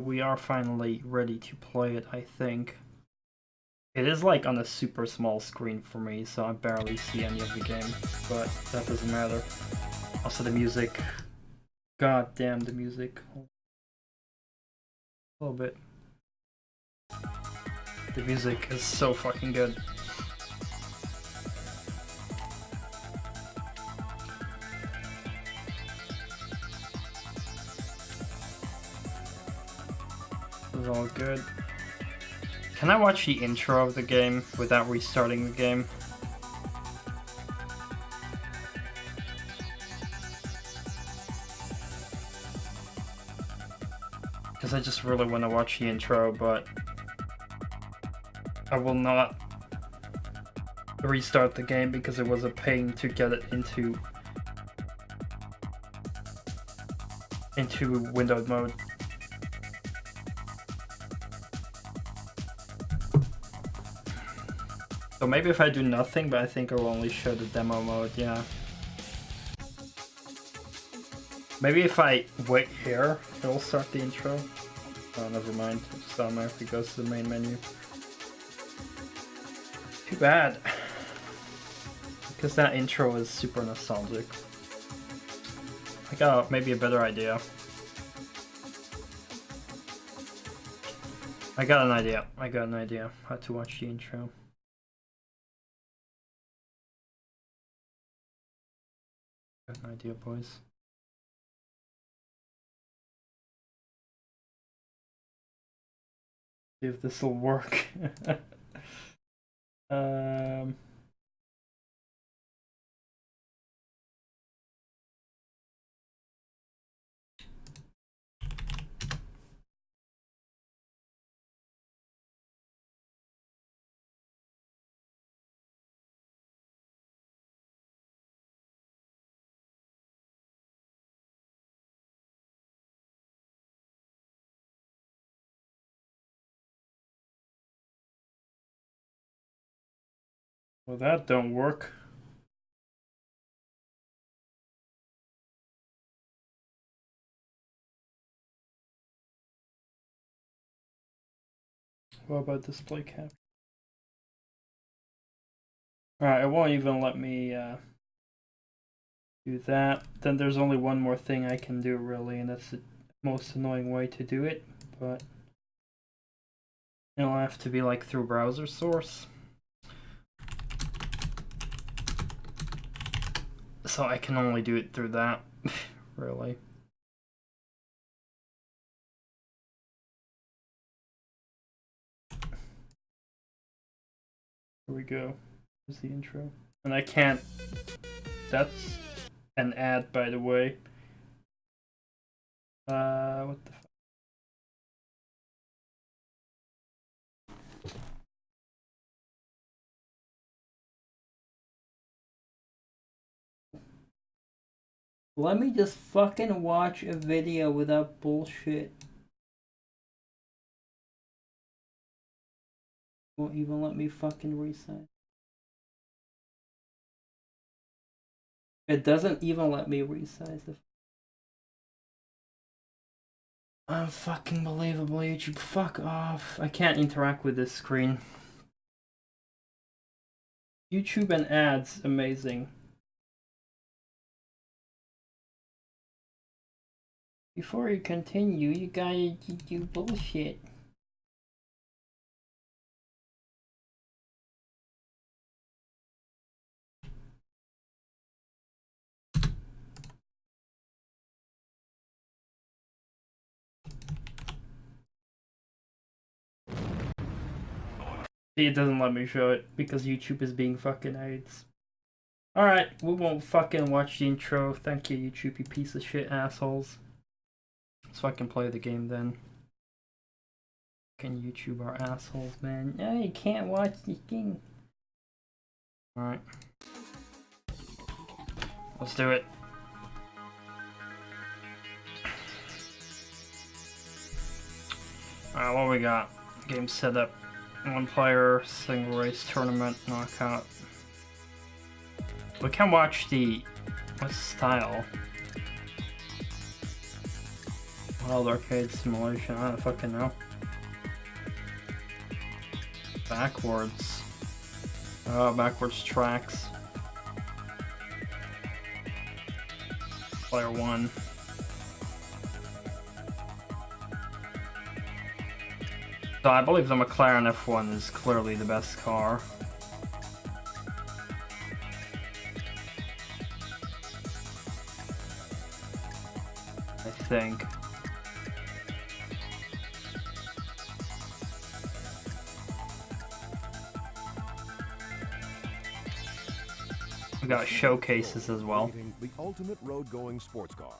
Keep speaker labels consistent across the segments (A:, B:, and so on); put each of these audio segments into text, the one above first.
A: We are finally ready to play it, I think. It is like on a super small screen for me, so I barely see any of the game, but that doesn't matter. Also the music. God damn the music. A little bit. The music is so fucking good. This is all good. Can I watch the intro of the game without restarting the game? Because I just really want to watch the intro, but I will not restart the game because it was a pain to get it into windowed mode. So maybe if I do nothing, but I think I'll only show the demo mode, yeah. Maybe if I wait here, it'll start the intro. Oh, never mind. It just automatically goes to the main menu. Too bad. Because that intro is super nostalgic. I got maybe a better idea. I got an idea how to watch the intro. Got an idea, boys. See if this will work. Well, that don't work. What about display cap? Alright, it won't even let me do that. Then there's only one more thing I can do, really, and that's the most annoying way to do it, but it'll have to be like through browser source. So I can only do it through that, really. Here we go. Here's the intro. And I can't... That's an ad, by the way. What the fuck? Let me just fucking watch a video without bullshit. Won't even let me fucking resize. It doesn't even let me resize the... Unfucking believable, YouTube. Fuck off. I can't interact with this screen. YouTube and ads, amazing. Before you continue, you gotta do bullshit. See, it doesn't let me show it because YouTube is being fucking AIDS. Alright, we won't fucking watch the intro. Thank you, YouTube, you piece of shit assholes. So I can play the game then. Fucking YouTube are assholes, man. No, you can't watch this thing. Alright. Let's do it. Alright, what we got? Game setup. One player, single race, tournament, knockout. We can watch the... what style? Wild arcade simulation, I don't fucking know. Backwards. Oh, backwards tracks. Player 1. So I believe the McLaren F1 is clearly the best car. I think. We got showcases as well.
B: The ultimate road-going sports car.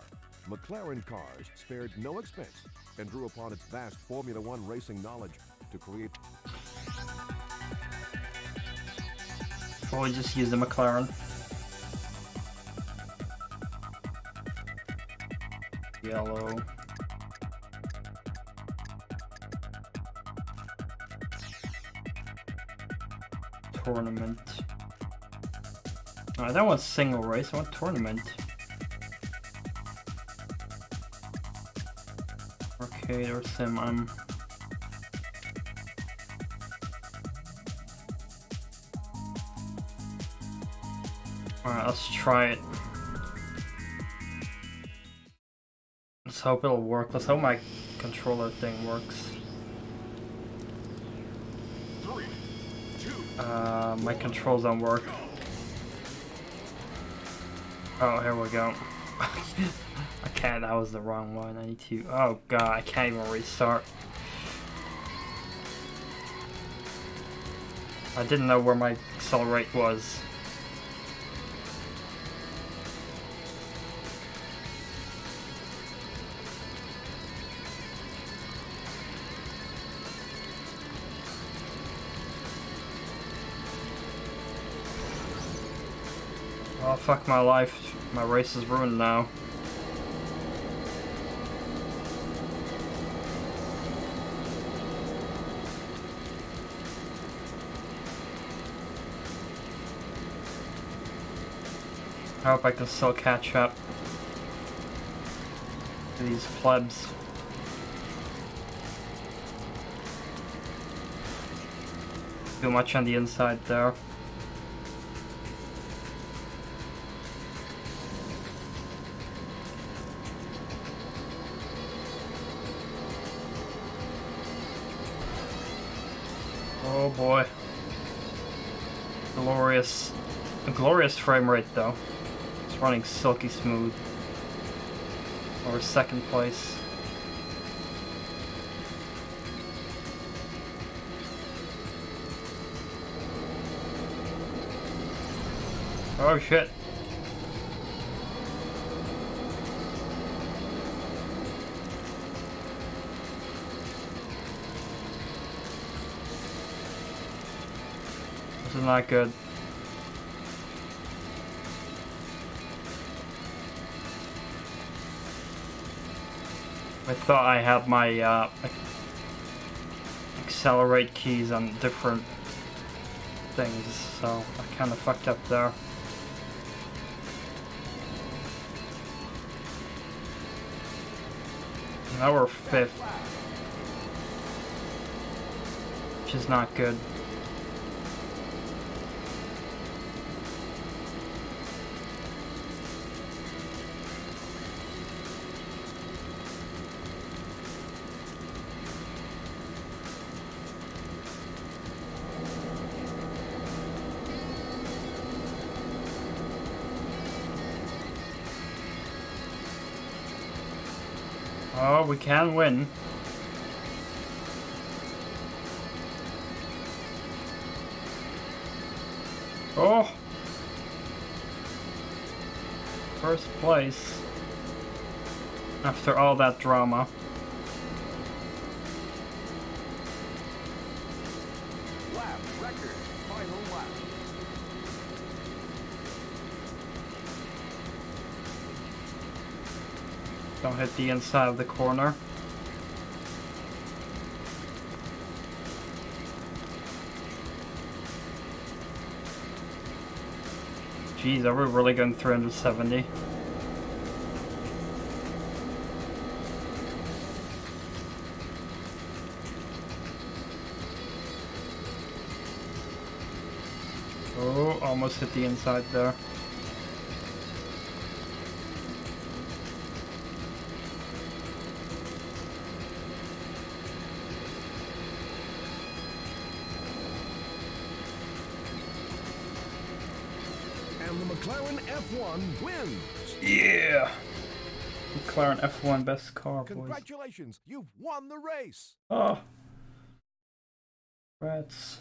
B: McLaren Cars spared no expense and drew upon its vast Formula One racing knowledge to create.
A: Probably just use the McLaren. Yellow. Tournament. No, I don't want single race, I want tournament. Arcade or sim, Alright, let's try it. Let's hope it'll work. Let's hope my controller thing works.
B: 3, 2.
A: My controls don't work. Oh, here we go. I can't, that was the wrong one. I need to, oh god, I can't even restart. I didn't know where my accelerate was. Oh fuck my life, my race is ruined now. I hope I can still catch up to these plebs. Too much on the inside there. Oh boy. Glorious. A glorious frame rate though. It's running silky smooth. Or second place. Oh shit. This is not good. I thought I had my accelerate keys on different things, so I kind of fucked up there. Now we're 5th, which is not good. Oh, we can win. Oh! First place. After all that drama.
B: Lap record. Final lap.
A: Don't hit the inside of the corner. Jeez, are we really going 370? Oh, almost hit the inside there.
B: And the McLaren F1 wins.
A: Yeah! McLaren F1 best car, boys.
B: Congratulations, you've won the race.
A: Oh. Rats.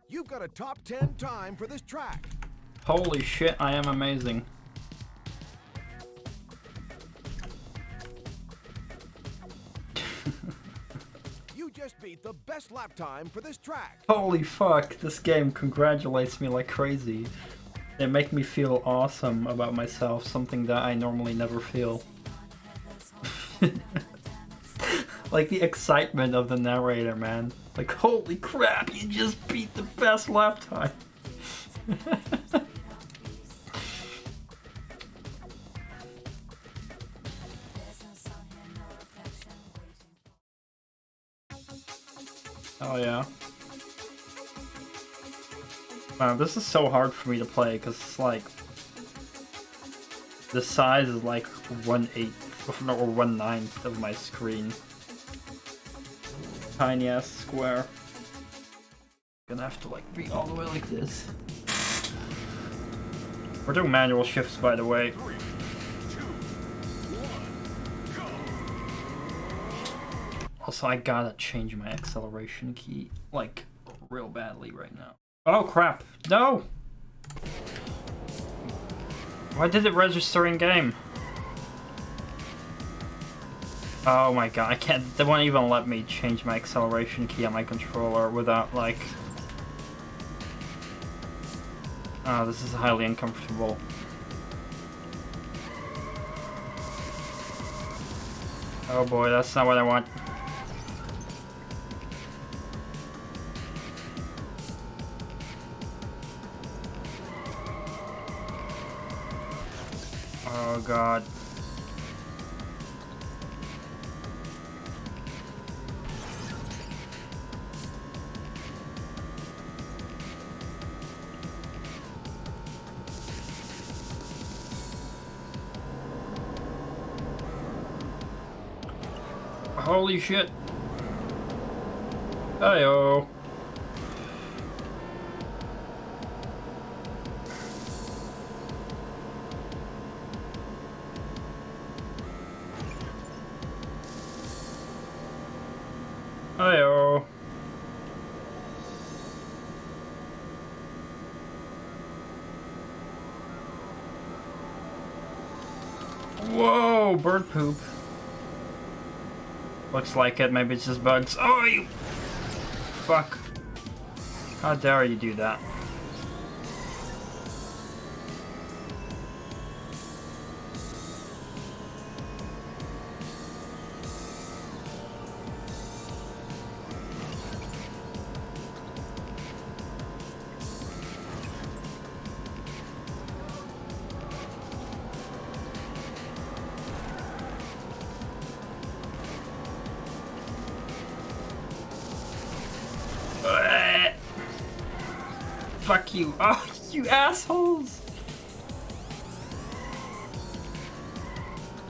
B: You've got a top 10 time for this track.
A: Holy shit, I am amazing.
B: You just beat the best lap time for this track.
A: Holy fuck, this game congratulates me like crazy. They make me feel awesome about myself, something that I normally never feel. Like the excitement of the narrator, man. Like, holy crap, you just beat the best lap time. Oh yeah. Man, this is so hard for me to play because it's like the size is like 1/8 or 1/9 of my screen. Tiny ass square. Gonna have to like be all the way like this. We're doing manual shifts, by the way.
B: 3, 2, 1, go.
A: Also, I gotta change my acceleration key like real badly right now. Oh crap! No! Why did it register in game? Oh my god, I can't. They won't even let me change my acceleration key on my controller without like. Oh, this is highly uncomfortable. Oh boy, that's not what I want. Oh god. Holy shit. Hey-oh. Hey-oh. Whoa, bird poop. Looks like it, maybe it's just bugs. Oh, you... Fuck. How dare you do that? Fuck you. Oh, you assholes!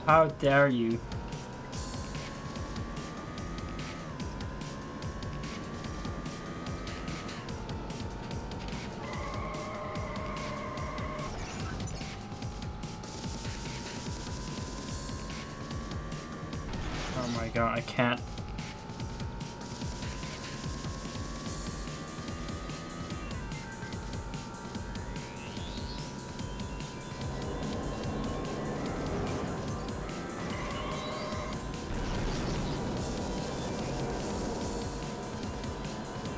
A: How dare you? Oh my god, I can't.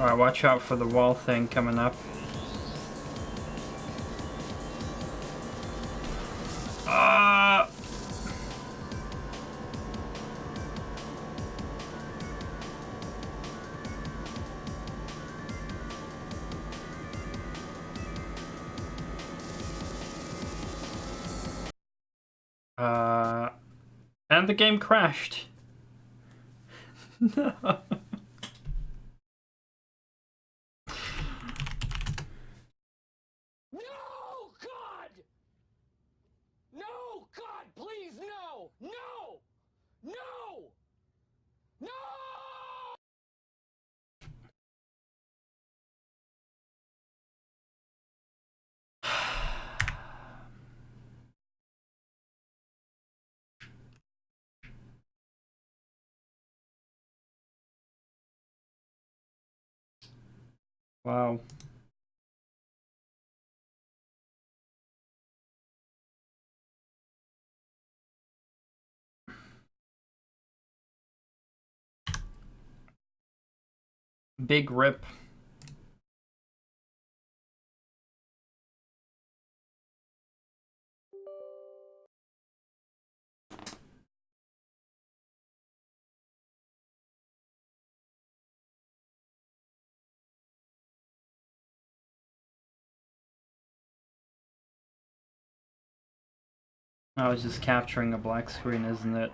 A: Alright, watch out for the wall thing coming up. And the game crashed. No. Wow. Big rip. I was just capturing a black screen, isn't it?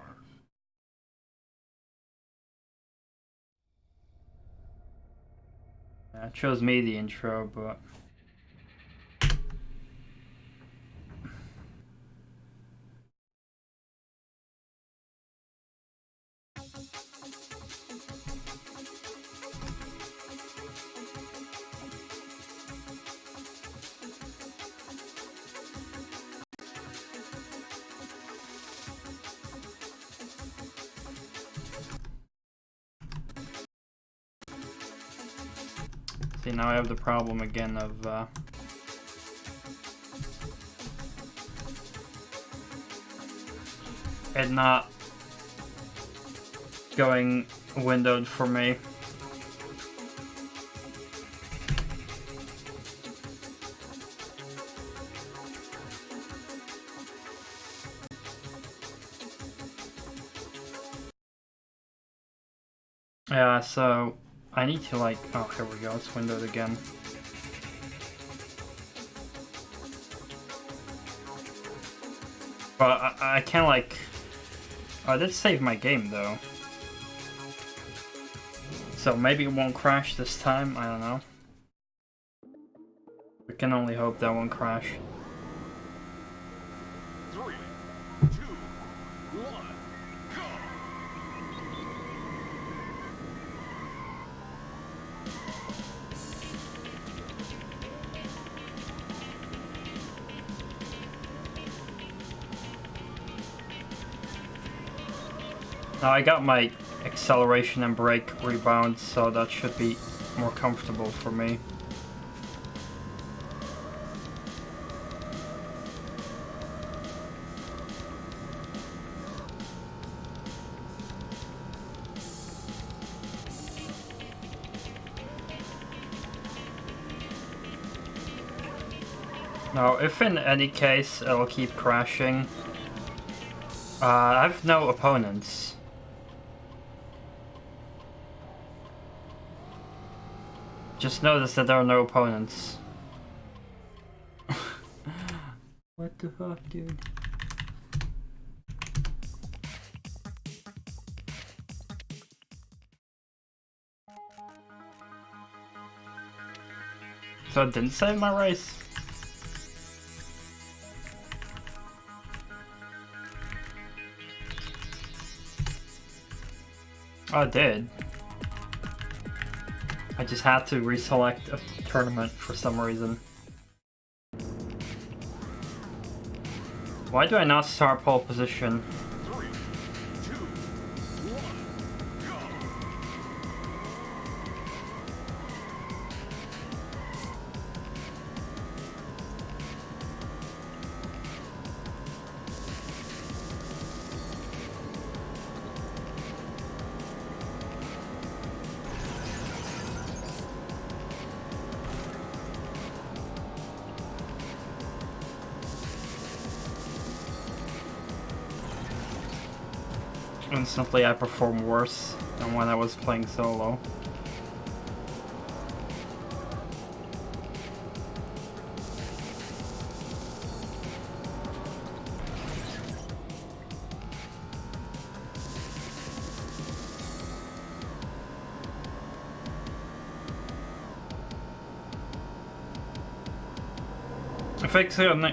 A: Yeah, it shows me the intro, but... See, now I have the problem again of it not going windowed for me. Yeah, so I need to like, oh, here we go, it's windowed again. But I can't like, oh, I did save my game though. So maybe it won't crash this time, I don't know. We can only hope that won't crash.
B: 3, 2, 1, go!
A: Now I got my acceleration and brake rebound, so that should be more comfortable for me. Now, if in any case it'll keep crashing, I have no opponents. Just notice that there are no opponents. What the fuck, dude? So it didn't save my race? Oh, it did. I just had to reselect a tournament for some reason. Why do I not start pole position?
B: 3, 2, 1, go!
A: Instantly I perform worse than when I was playing solo.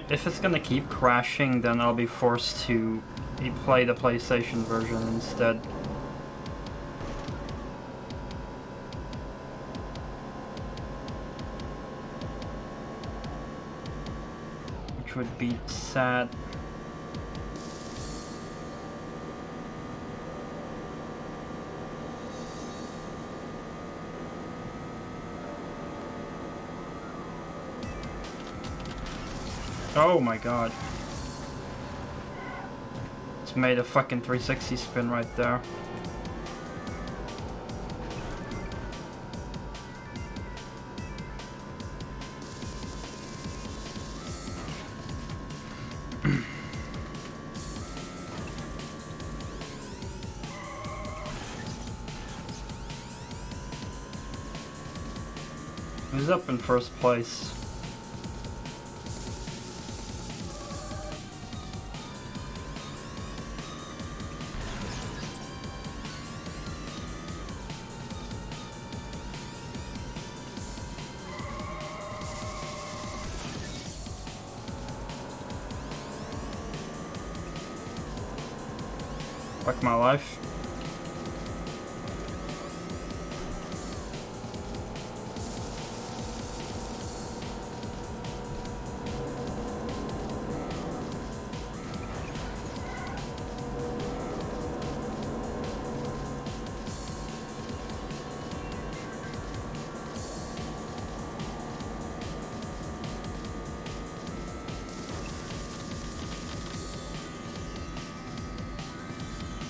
A: If it's gonna keep crashing, then I'll be forced to play the PlayStation version instead. Which would be sad. Oh my god. It's made a fucking 360 spin right there. Who's up in first place? Fuck my life.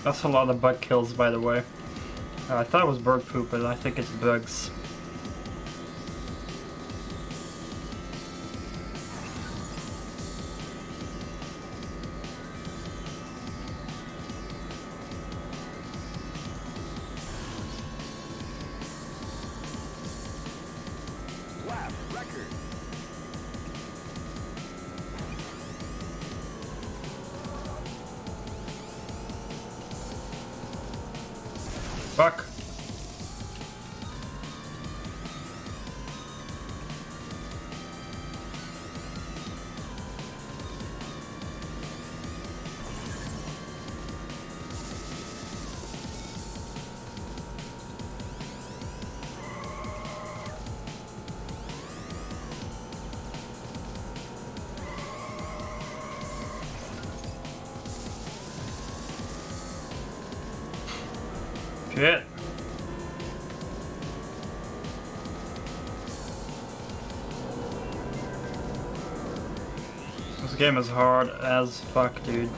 A: That's a lot of bug kills, by the way. I thought it was bird poop, but I think it's bugs.
B: Lap record.
A: Fuck. Shit. This game is hard as fuck, dude.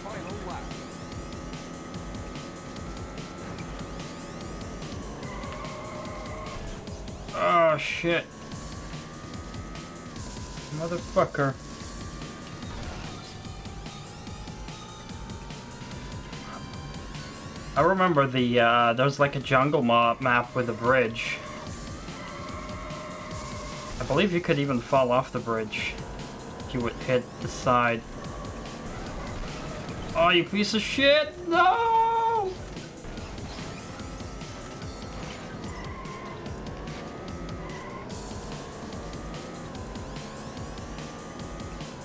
B: Final lap.
A: Oh shit. Motherfucker. I remember there's like a jungle map with a bridge. I believe you could even fall off the bridge if you would hit the side. Oh, you piece of shit! No!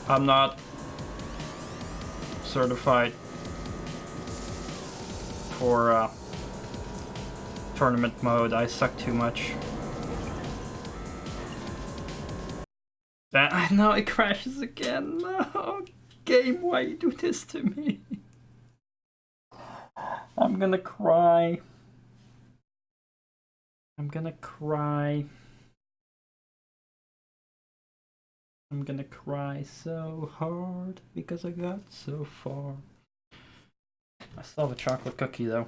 A: I'm not certified for tournament mode. I suck too much. That no, it crashes again. No, game, why you do this to me? I'm gonna cry. I'm gonna cry. I'm gonna cry so hard because I got so far. I still have a chocolate cookie though.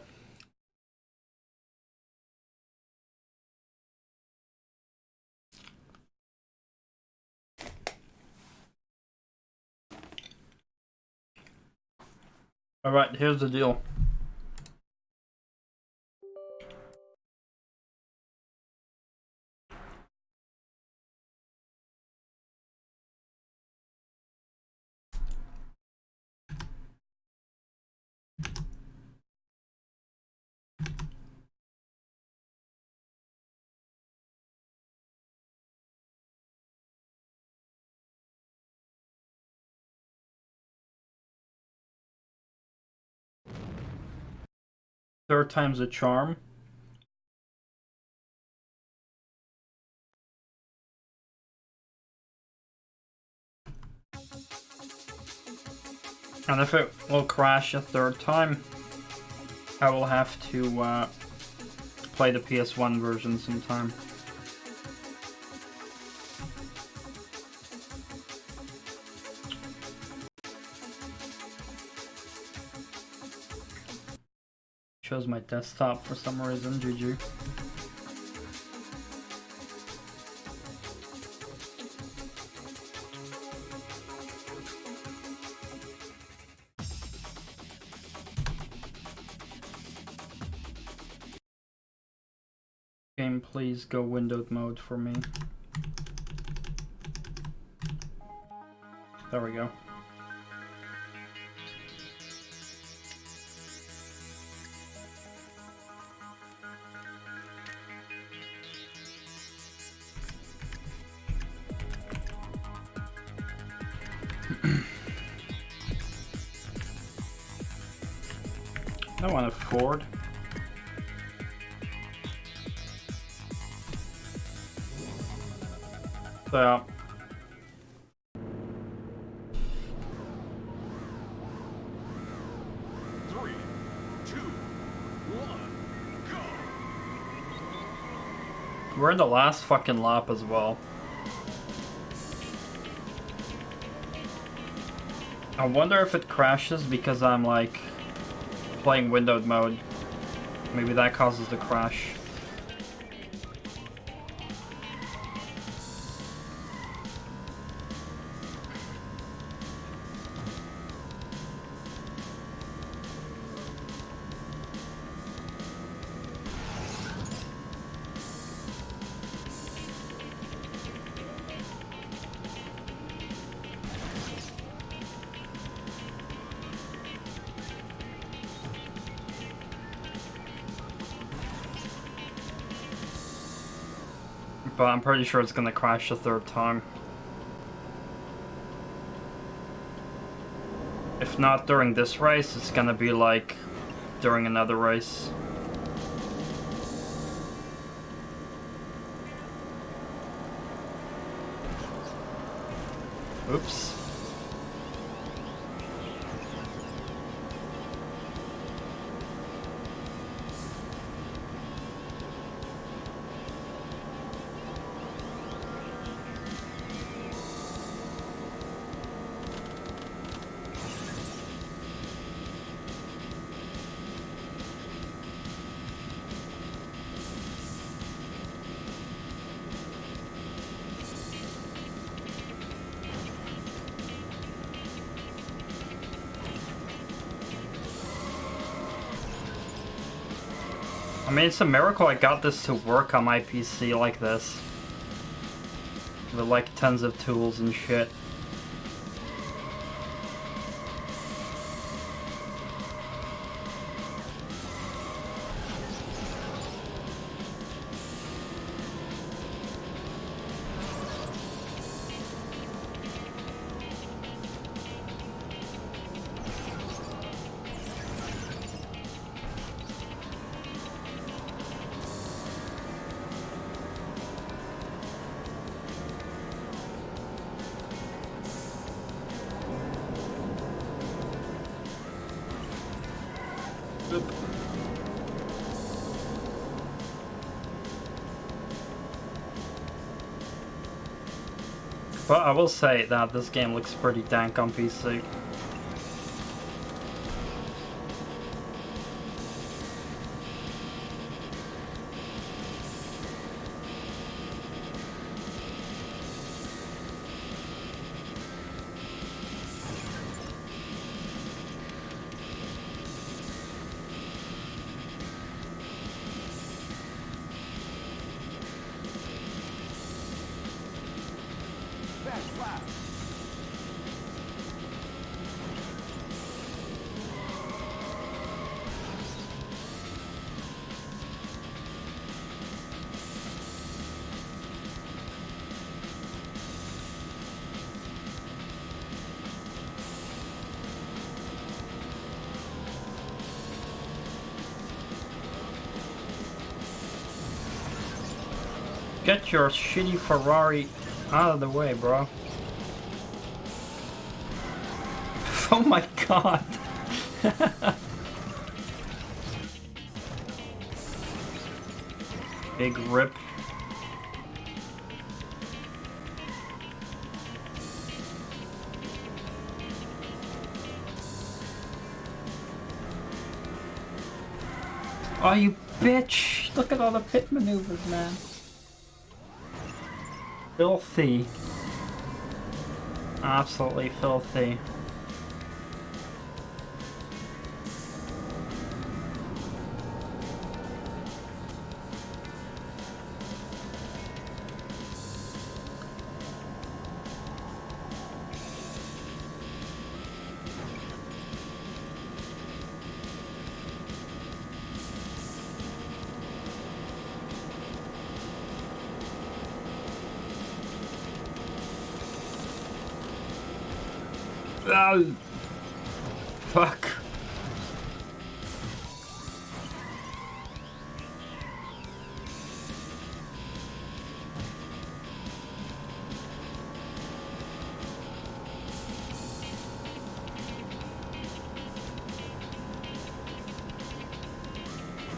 A: Alright, here's the deal. Third time's a charm. And if it will crash a third time, I will have to play the PS1 version sometime. Shows my desktop for some reason, GG. Game, please go windowed mode for me. There we go. I want a Ford. So,
B: 3, 2, 1, go!
A: we're in the last fucking lap as well. I wonder if it crashes because I'm like playing windowed mode. Maybe that causes the crash. But I'm pretty sure it's gonna crash a third time. If not during this race, it's gonna be like during another race. Oops. I mean, it's a miracle I got this to work on my PC like this. With like tons of tools and shit. But I will say that this game looks pretty dank on PC.
B: Fast lap!
A: get your shitty Ferrari out of the way, bro. Oh my god. Big rip. Oh, you bitch! Look at all the pit maneuvers, man. Filthy. Absolutely filthy. Oh, fuck.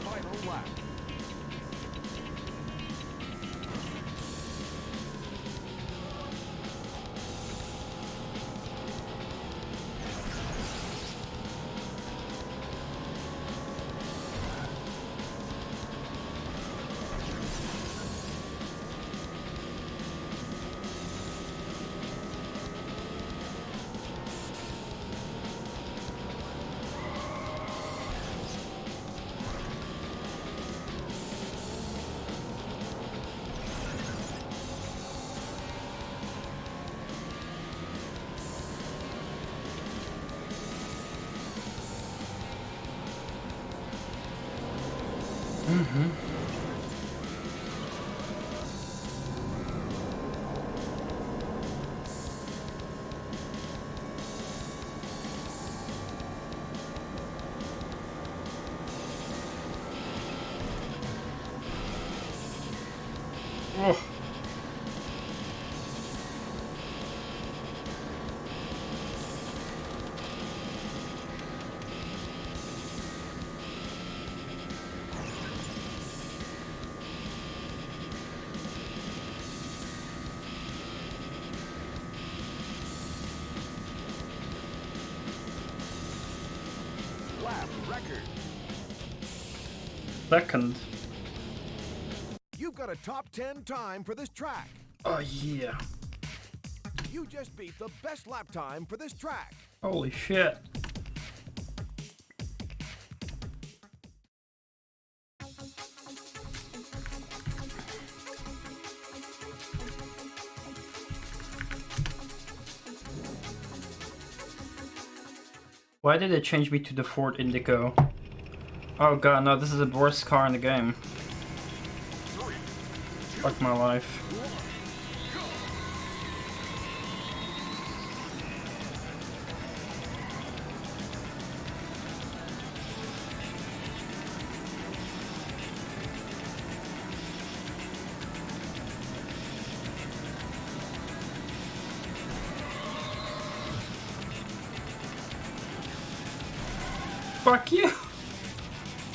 B: Final lap.
A: Oh.
B: Lap record.
A: Second.
B: You've got a top 10 time for this track.
A: Oh yeah.
B: You just beat the best lap time for this track.
A: Holy shit. Why did it change me to the Ford Indigo? Oh god, no, this is the worst car in the game. Fuck my life. Fuck you!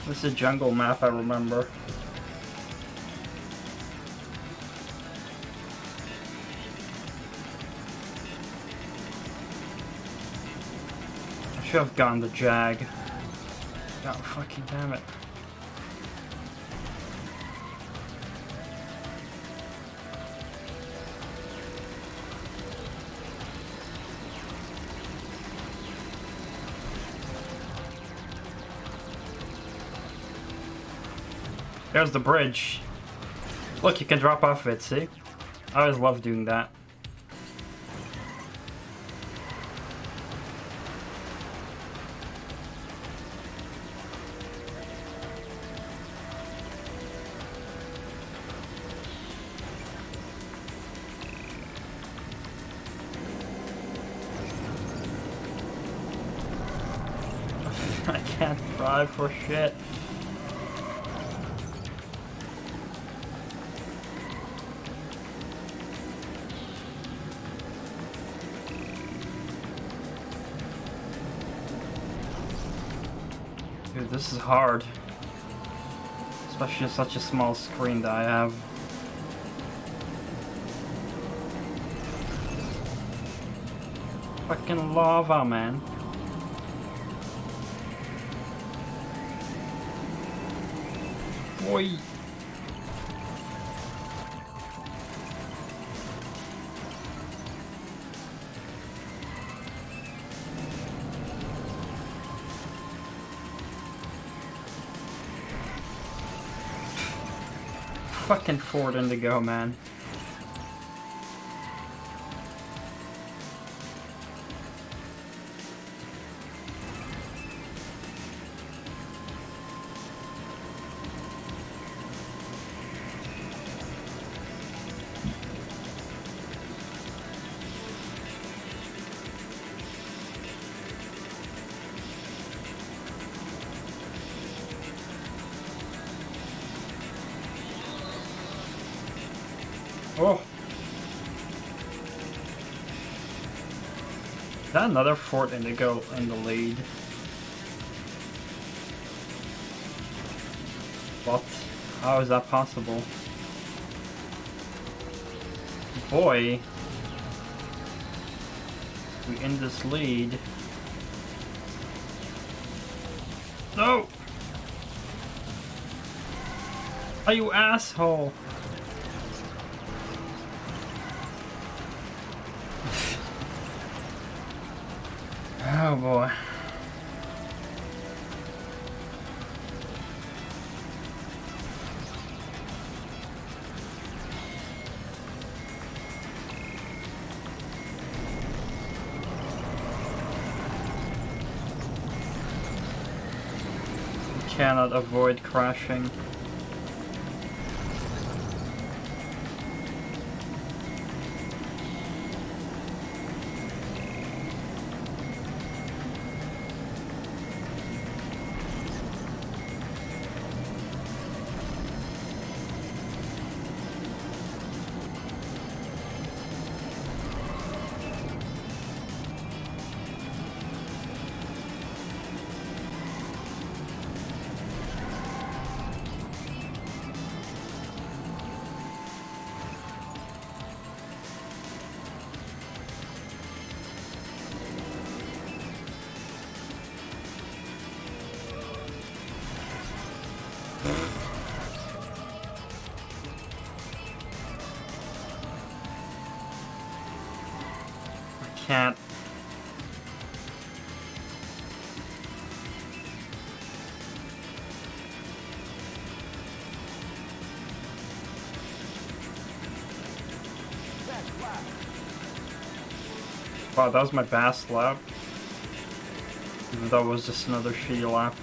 A: This is a jungle map, I remember. I should have gone the Jag. God fucking damn it. There's the bridge. Look, you can drop off it, see? I always love doing that. I can't drive for shit. Dude, this is hard. Especially on such a small screen that I have. Fucking lava, man. Boy. Fucking Ford Indigo, man. Oh! Is that another Ford Indigo in the lead? What? How is that possible? Boy! We in this lead. No! Are you asshole? Oh boy. You cannot avoid crashing. Can't. Wow, that was my best lap. Even though it was just another shitty lap.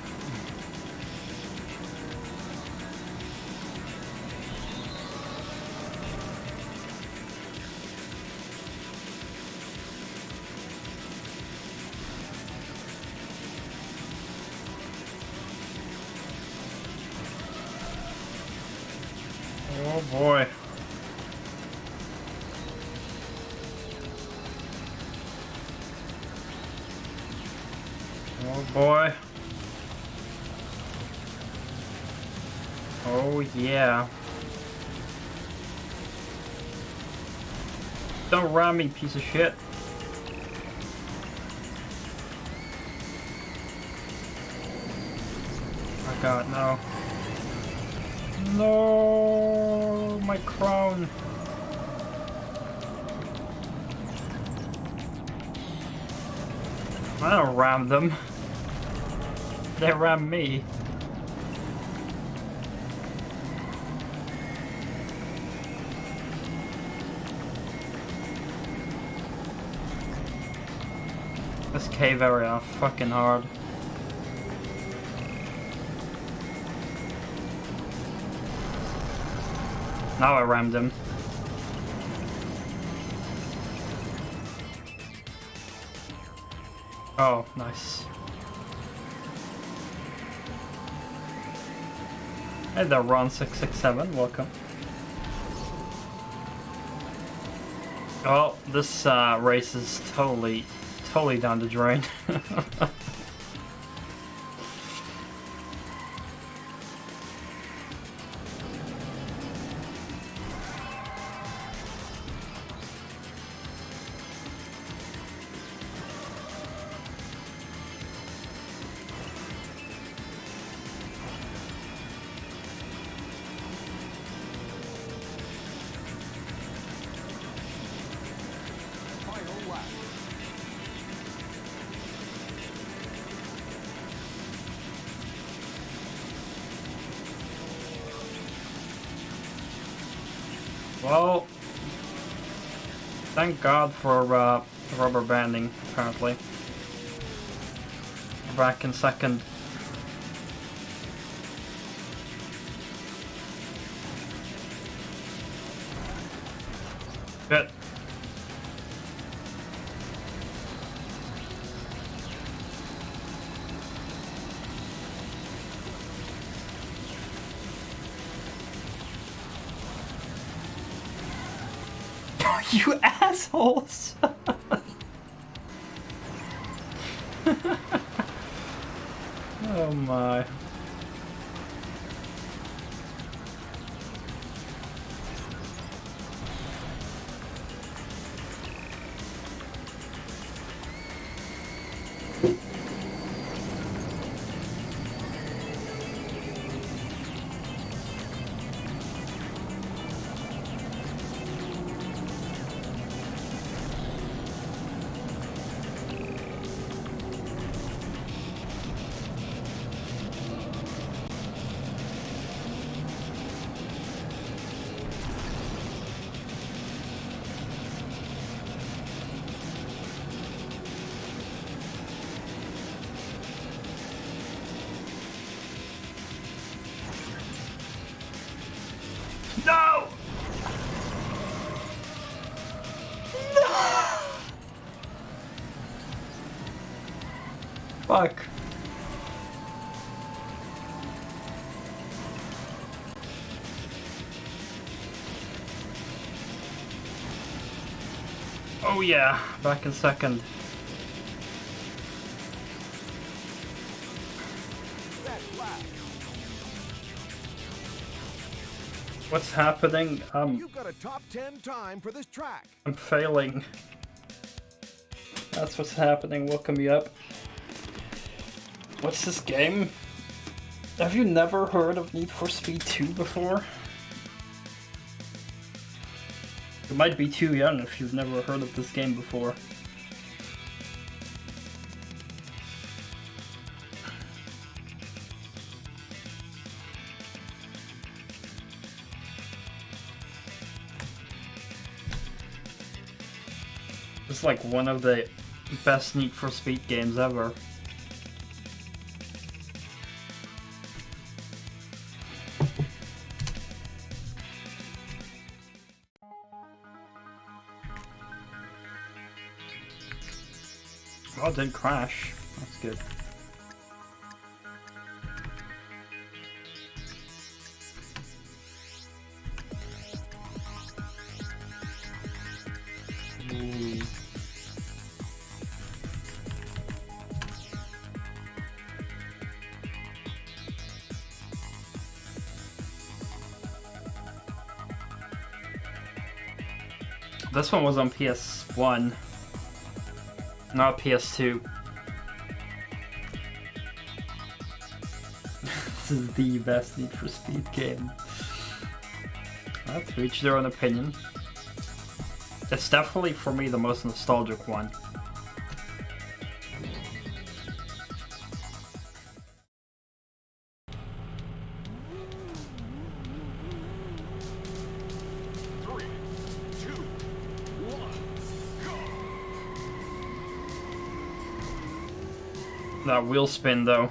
A: Oh boy. Oh boy. Oh yeah. Don't ram me, piece of shit. Oh god, no. No, my crown. I don't ram them. They ram me. This cave area fucking hard. Now I rammed him. Oh, nice. Hey there, Ron667, welcome. Oh, this race is totally down the drain. Well, thank God for rubber banding, apparently. We're back in second. Shit. You assholes! Oh my. No! No! Fuck. Oh yeah, back in second. What's happening?
B: You've got a top 10 time for this track.
A: I'm failing. That's what's happening. Welcome me up. What's this game? Have you never heard of Need for Speed 2 before? You might be too young if you've never heard of this game before. It's like one of the best Need for Speed games ever. Oh, it didn't crash. That's good. Ooh. This one was on PS1, not PS2. This is the best Need for Speed game. That's each their own opinion. It's definitely, for me, the most nostalgic one. That wheel spin, though.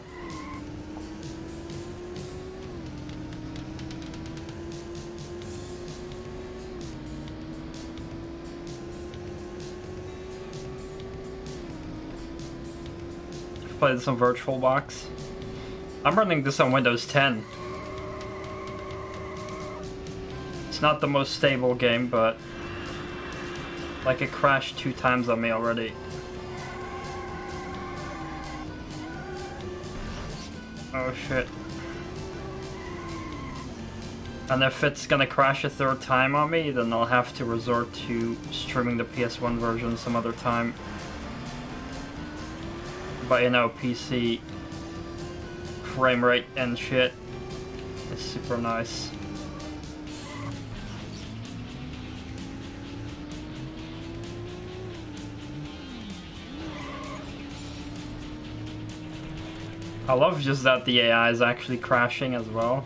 A: I've played this on VirtualBox. I'm running this on Windows 10. It's not the most stable game, but like it crashed 2 times on me already. Oh shit. And if it's gonna crash a 3rd time on me, then I'll have to resort to streaming the PS1 version some other time. But you know, PC frame rate and shit is super nice. I love just that the AI is actually crashing as well.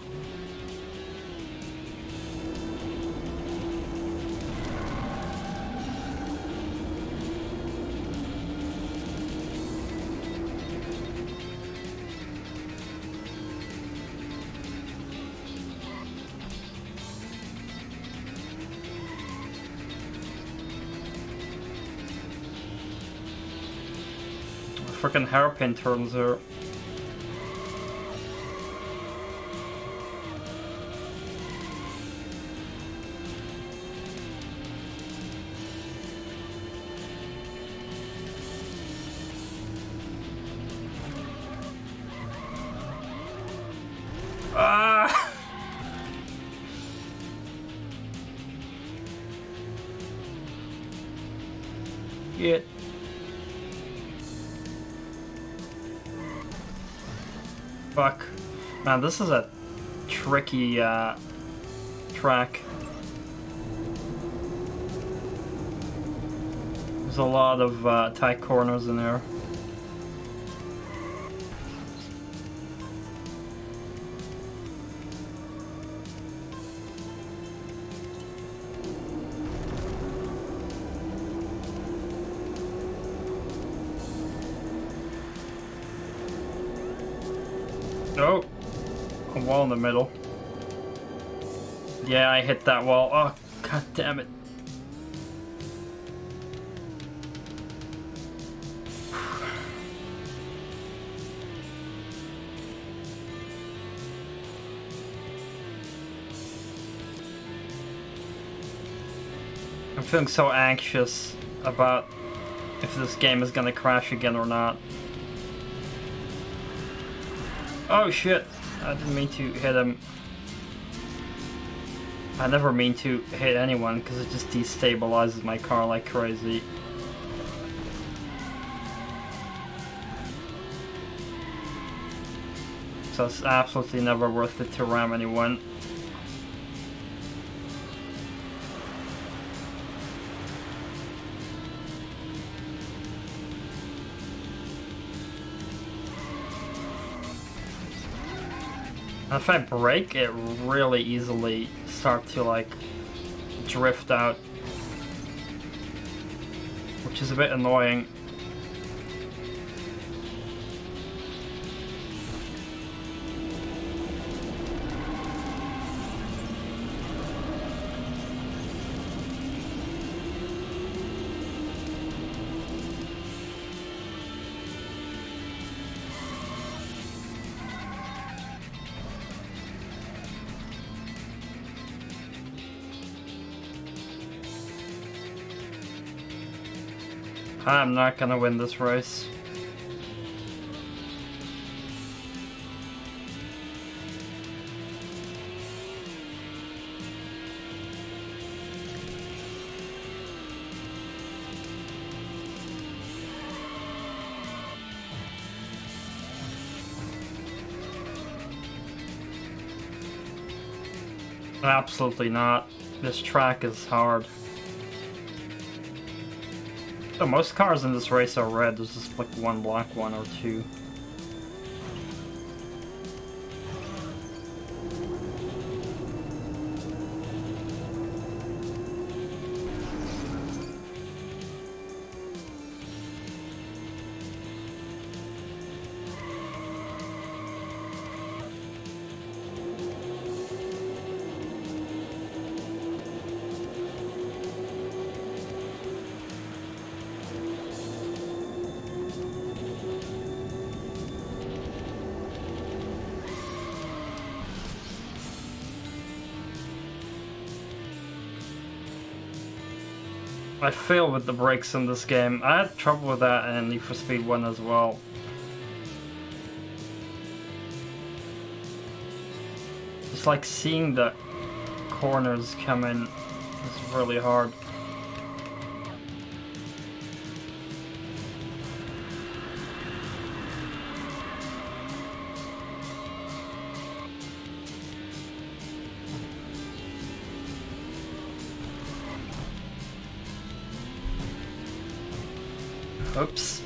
A: freaking hairpin turns are. Ah! Shit. Fuck. Man, this is a tricky track. There's a lot of tight corners in there. Oh, a wall in the middle. Yeah, I hit that wall. Oh, god damn it. I'm feeling so anxious about if this game is gonna crash again or not. Oh shit, I didn't mean to hit him. I never mean to hit anyone because it just destabilizes my car like crazy. So it's absolutely never worth it to ram anyone. If I brake, it really easily start to like drift out, which is a bit annoying. I'm not gonna win this race. Absolutely not. This track is hard. So most cars in this race are red, there's just like one black one or two. I fail with the brakes in this game. I had trouble with that in Need for Speed 1 as well. Just like seeing the corners come in is really hard. Oops.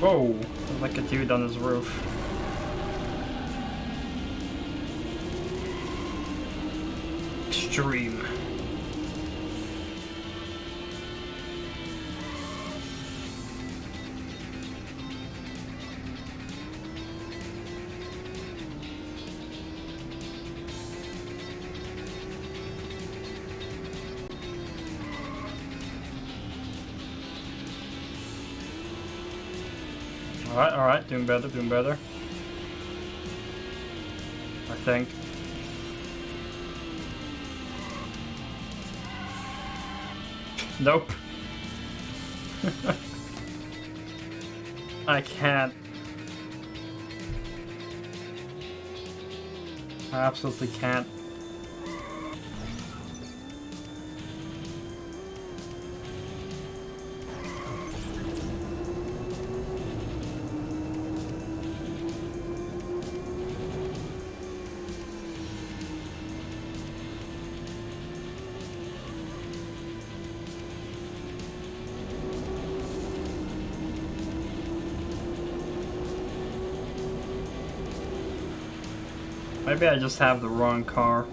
A: Whoa, like a dude on his roof. Extreme. Alright, doing better, doing better. I think. Nope. I can't. I absolutely can't. Maybe I just have the wrong car.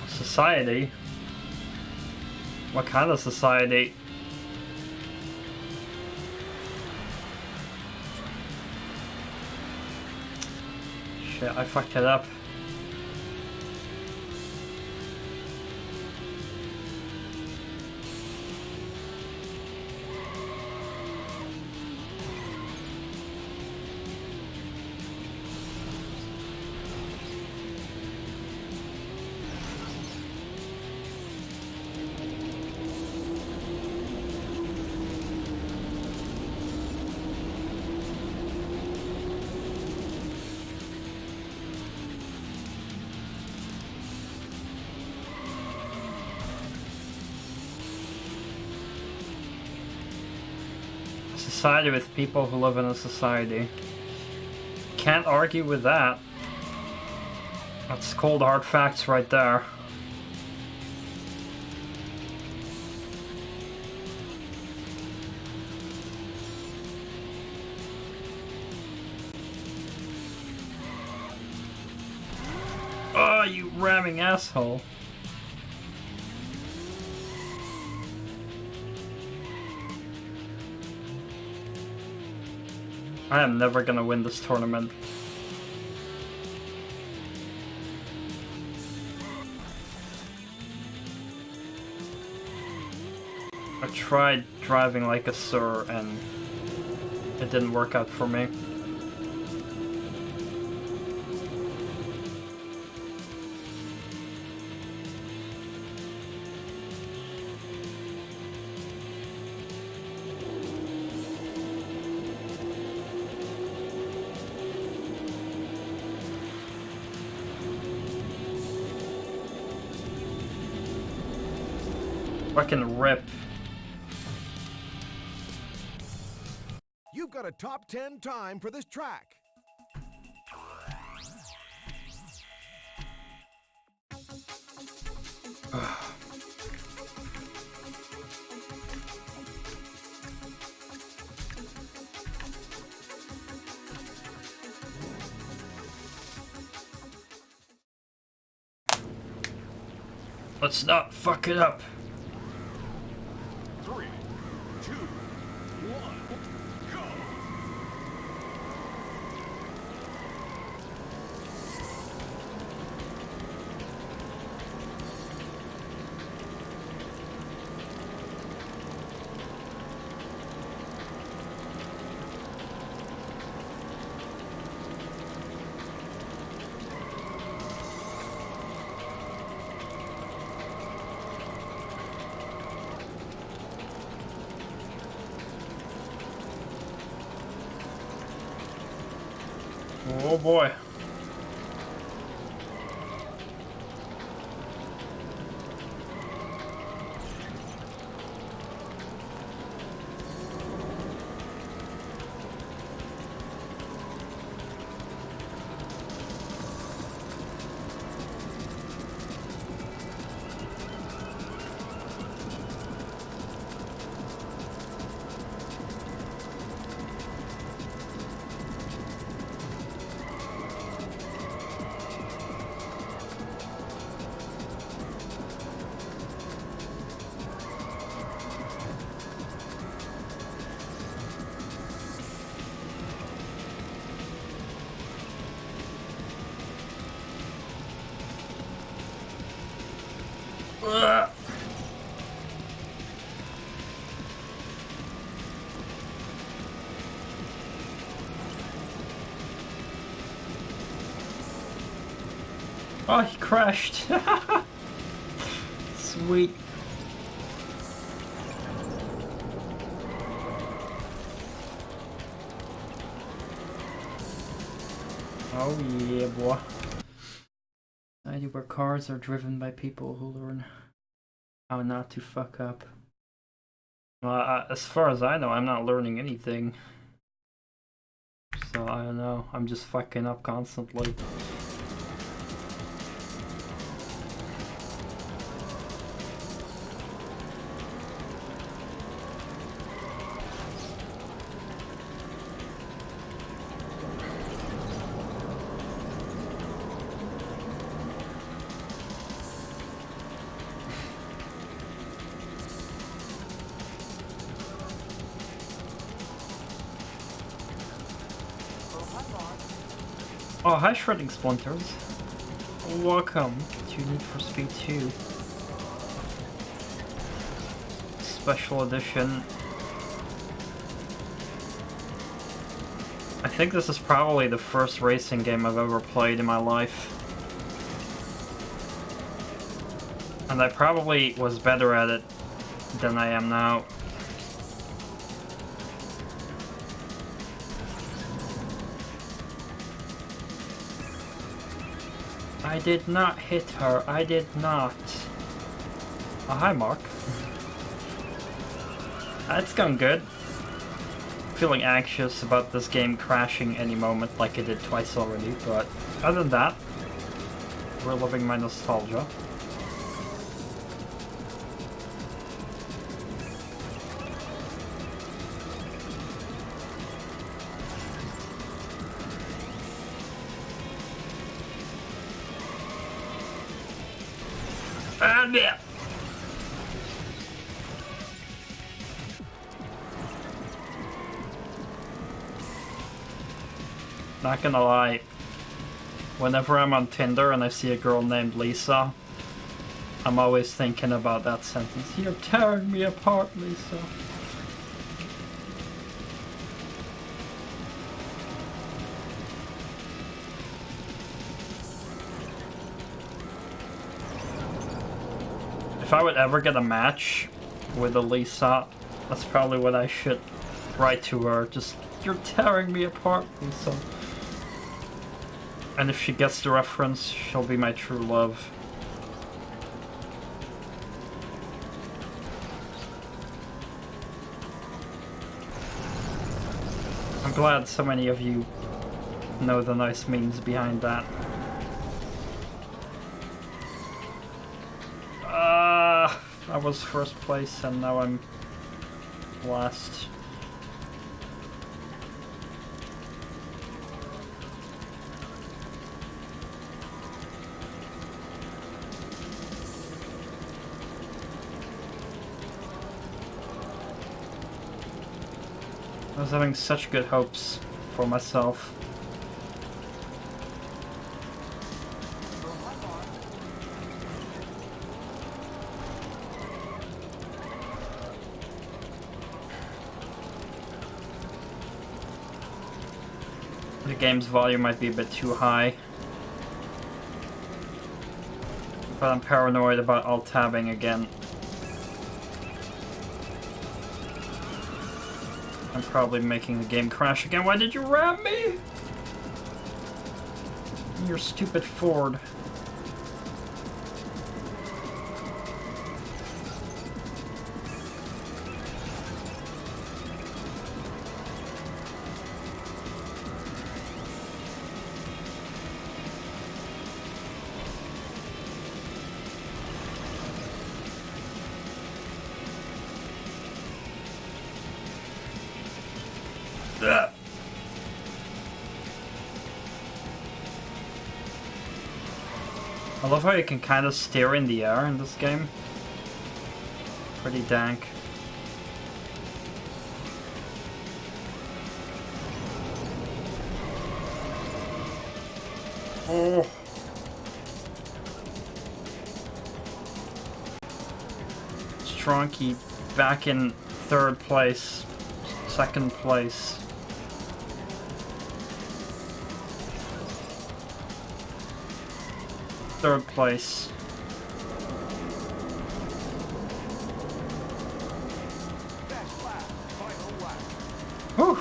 A: Society? What kind of society? Shit, I fucked it up. Society with people who live in a society. Can't argue with that. That's cold hard facts right there. Oh, you ramming asshole. I am never gonna win this tournament. I tried driving like a sir and it didn't work out for me. Fucking rip.
B: You've got a top 10 time for this track.
A: Let's not fuck it up.
B: 3, 2, 1, go!
A: Oh boy. Ugh. Oh, he crashed. Sweet. Oh yeah, boy. Society where cars are driven by people who learn how not to fuck up. Well, as far as I know, I'm not learning anything. So I don't know. I'm just fucking up constantly. Oh, hi Shredding Splinters. Welcome to Need for Speed 2. Special Edition. I think this is probably the first racing game I've ever played in my life. And I probably was better at it than I am now. I did not hit her. I did not. Oh, hi, Mark. It's going good. Feeling anxious about this game crashing any moment like it did twice already, but other than that, we're loving my nostalgia. Yeah. Not gonna lie, whenever I'm on Tinder and I see a girl named Lisa, I'm always thinking about that sentence. You're tearing me apart, Lisa. If I would ever get a match with a Lisa, that's probably what I should write to her. Just, you're tearing me apart, Lisa. And if she gets the reference, she'll be my true love. I'm glad so many of you know the nice memes behind that. I was first place and now I'm last. I was having such good hopes for myself. The game's volume might be a bit too high, but I'm paranoid about alt-tabbing again. I'm probably making the game crash again. Why did you ram me? in your stupid Ford. I love how you can kind of steer in the air in this game. Pretty dank. Oh. STRONKI back in 3rd place, 2nd place. Third place. Whew.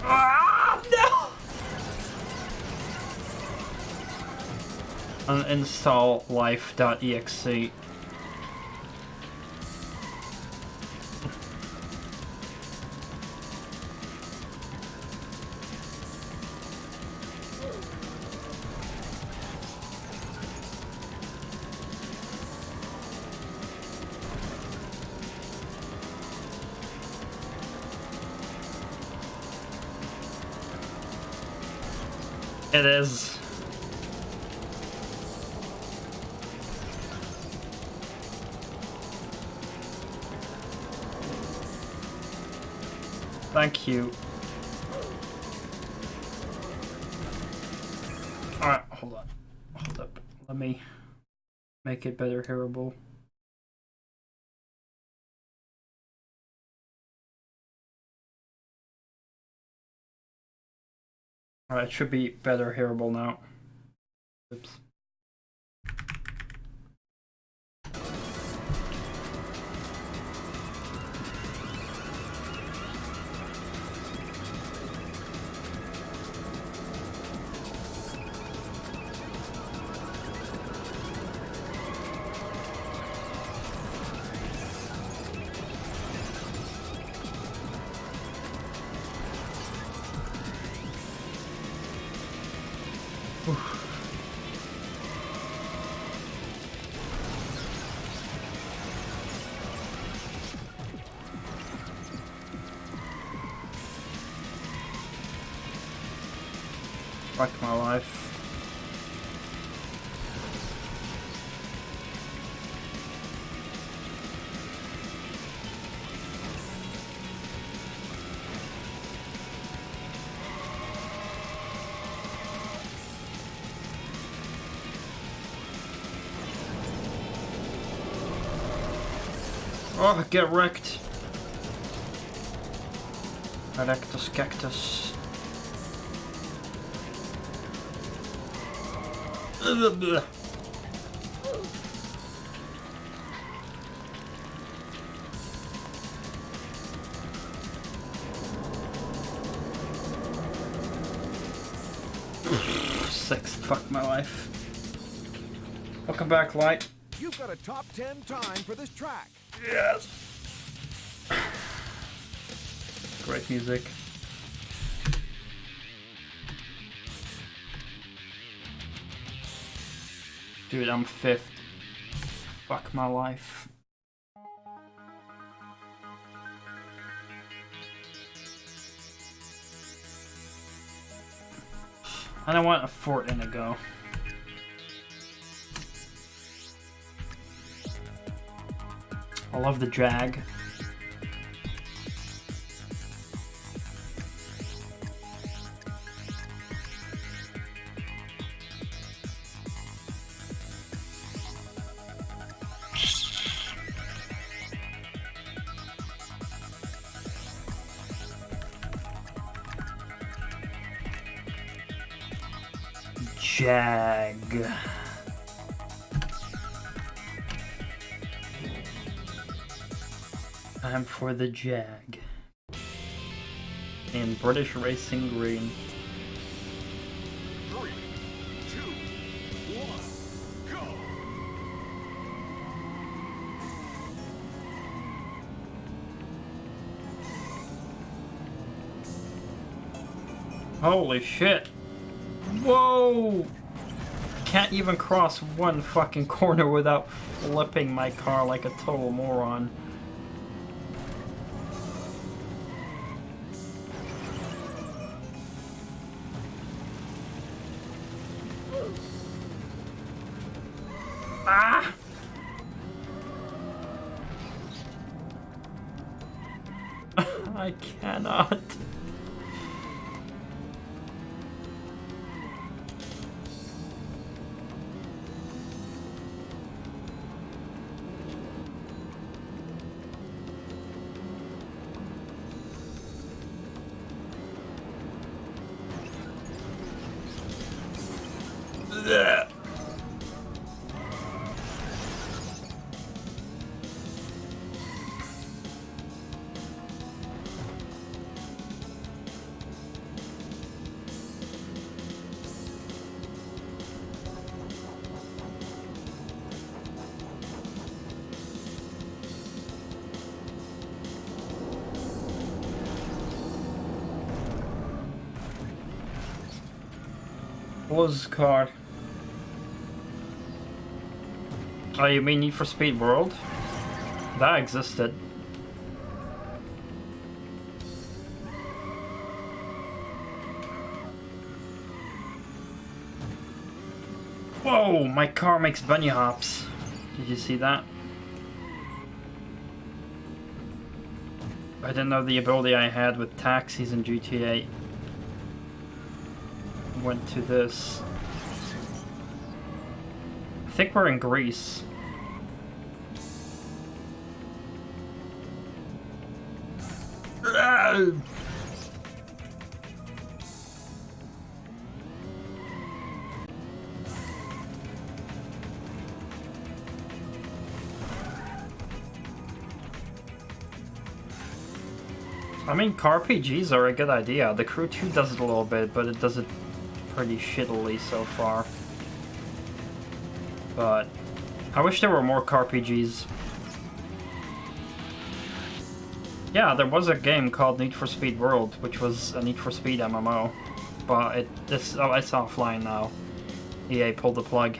A: Ah, no! Uninstall life.exe. It is. Thank you. Alright, hold on. Hold up. Let me make it better hearable. Alright, it should be better hearable now. Oops. Fuck my life. Oh, get wrecked. Erectus cactus. Six, fuck my life. Welcome back, Light.
B: You've got a top 10 time for this track.
A: Yes. Great music. Dude, I'm 5th. Fuck my life. I don't want a fort in a go. I love the Jag. Jag. Time for the Jag. In British Racing Green. Holy shit. Whoa! Can't even cross one fucking corner without flipping my car like a total moron. Ah! I cannot. Blech. What was this card? Oh, you mean Need for Speed World? That existed. Whoa, my car makes bunny hops. Did you see that? I didn't know the ability I had with taxis in GTA went to this. I think we're in Greece. I mean, car RPGs are a good idea. The Crew 2 does it a little bit, but it does it pretty shittily so far. But I wish there were more car RPGs. Yeah, there was a game called Need for Speed World, which was a Need for Speed MMO, but it's offline now. EA pulled the plug.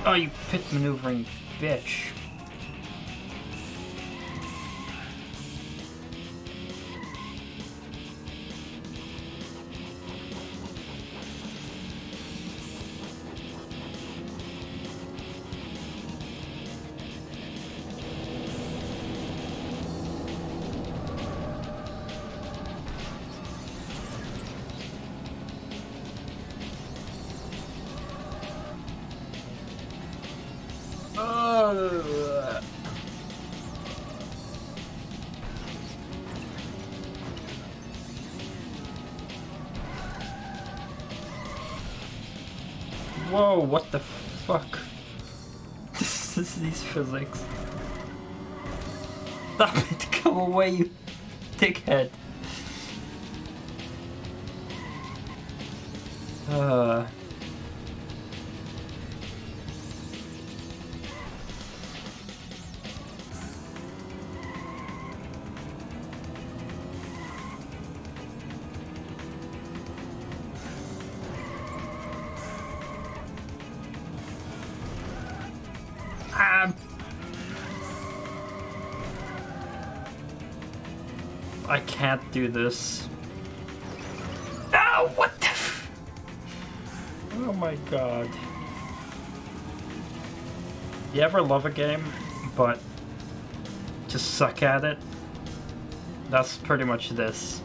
A: Oh, you pit maneuvering bitch. Whoa, what the fuck? This is these physics. Stop it, come away, you dickhead. I can't do this. Oh, what the f— oh my god. You ever love a game, but just suck at it? That's pretty much this.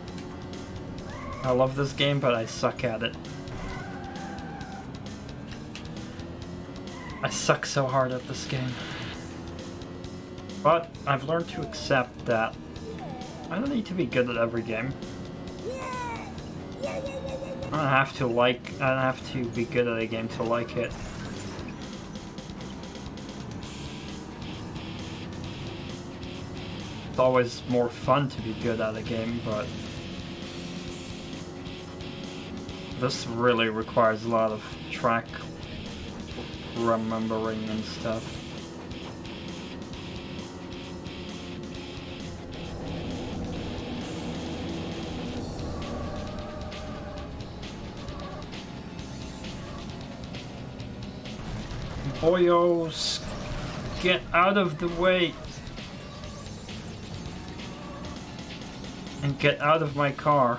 A: I love this game, but I suck at it. I suck so hard at this game. But I've learned to accept that I don't need to be good at every game. I don't have to be good at a game to like it. It's always more fun to be good at a game, but this really requires a lot of track remembering and stuff. Boyos, get out of the way and get out of my car.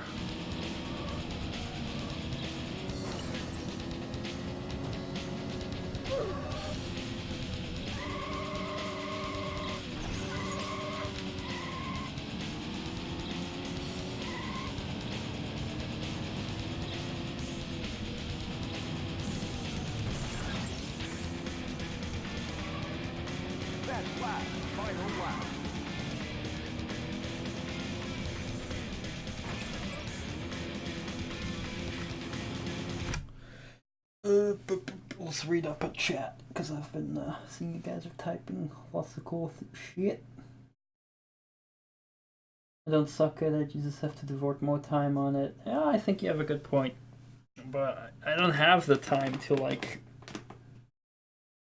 A: Let's read up a chat, because I've been seeing you guys are typing lots of cool shit. I don't suck at it, you just have to devote more time on it. Yeah, I think you have a good point. But I don't have the time to, like,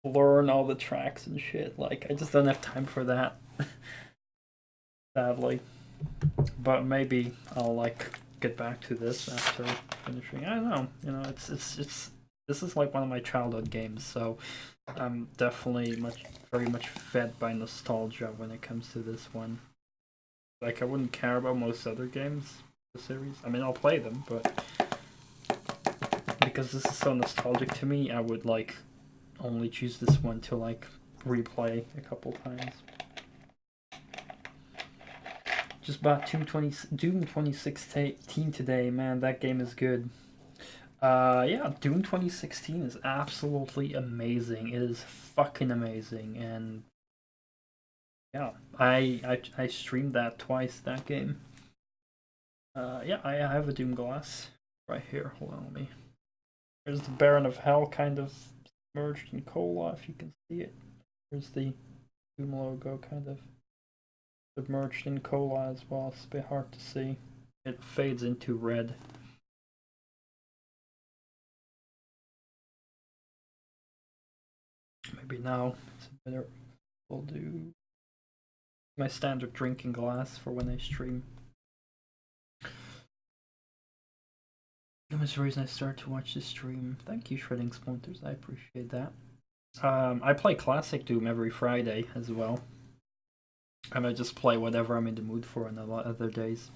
A: learn all the tracks and shit. Like, I just don't have time for that. Sadly. But maybe I'll, like, get back to this after finishing. I don't know. You know, it's this is like one of my childhood games, so I'm definitely very much fed by nostalgia when it comes to this one. Like, I wouldn't care about most other games in the series. I mean, I'll play them, but because this is so nostalgic to me, I would, like, only choose this one to, like, replay a couple times. Just bought Doom 2016 today, man, that game is good. Yeah, Doom 2016 is absolutely amazing. It is fucking amazing, and yeah, I streamed that twice, that game. Yeah, I have a Doom glass right here. Hold on, let me. There's the Baron of Hell kind of submerged in cola, if you can see it. There's the Doom logo kind of submerged in cola as well. It's a bit hard to see. It fades into red. Maybe now it's better. We'll do my standard drinking glass for when I stream. That was the reason I started to watch this stream. Thank you, Shredding Splinters. I appreciate that. I play Classic Doom every Friday as well. And I just play whatever I'm in the mood for on a lot of other days.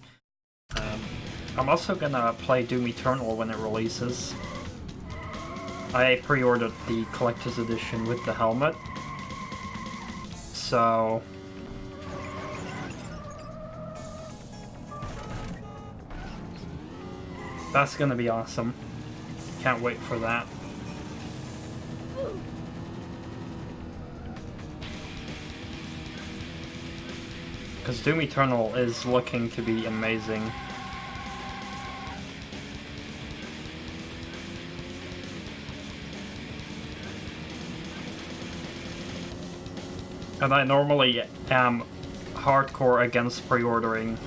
A: I'm also gonna play Doom Eternal when it releases. I pre-ordered the collector's edition with the helmet. So that's gonna be awesome. Can't wait for that. Because Doom Eternal is looking to be amazing. And I normally am hardcore against pre-ordering.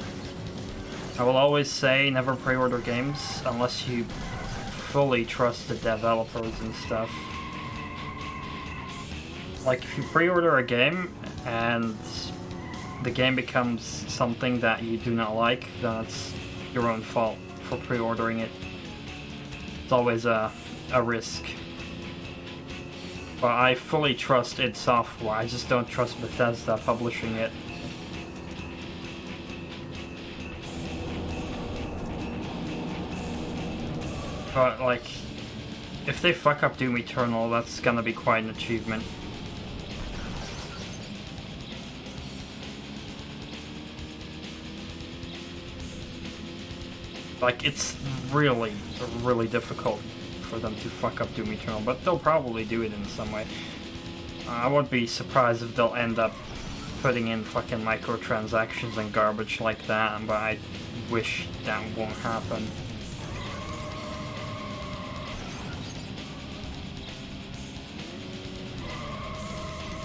A: I will always say never pre-order games unless you fully trust the developers and stuff. Like, if you pre-order a game and the game becomes something that you do not like, then it's your own fault for pre-ordering it. It's always a risk. But I fully trust id Software, I just don't trust Bethesda publishing it. But, like, if they fuck up Doom Eternal, that's gonna be quite an achievement. Like, it's really, really difficult for them to fuck up Doom Eternal, but they'll probably do it in some way. I won't be surprised if they'll end up putting in fucking microtransactions and garbage like that, but I wish that won't happen.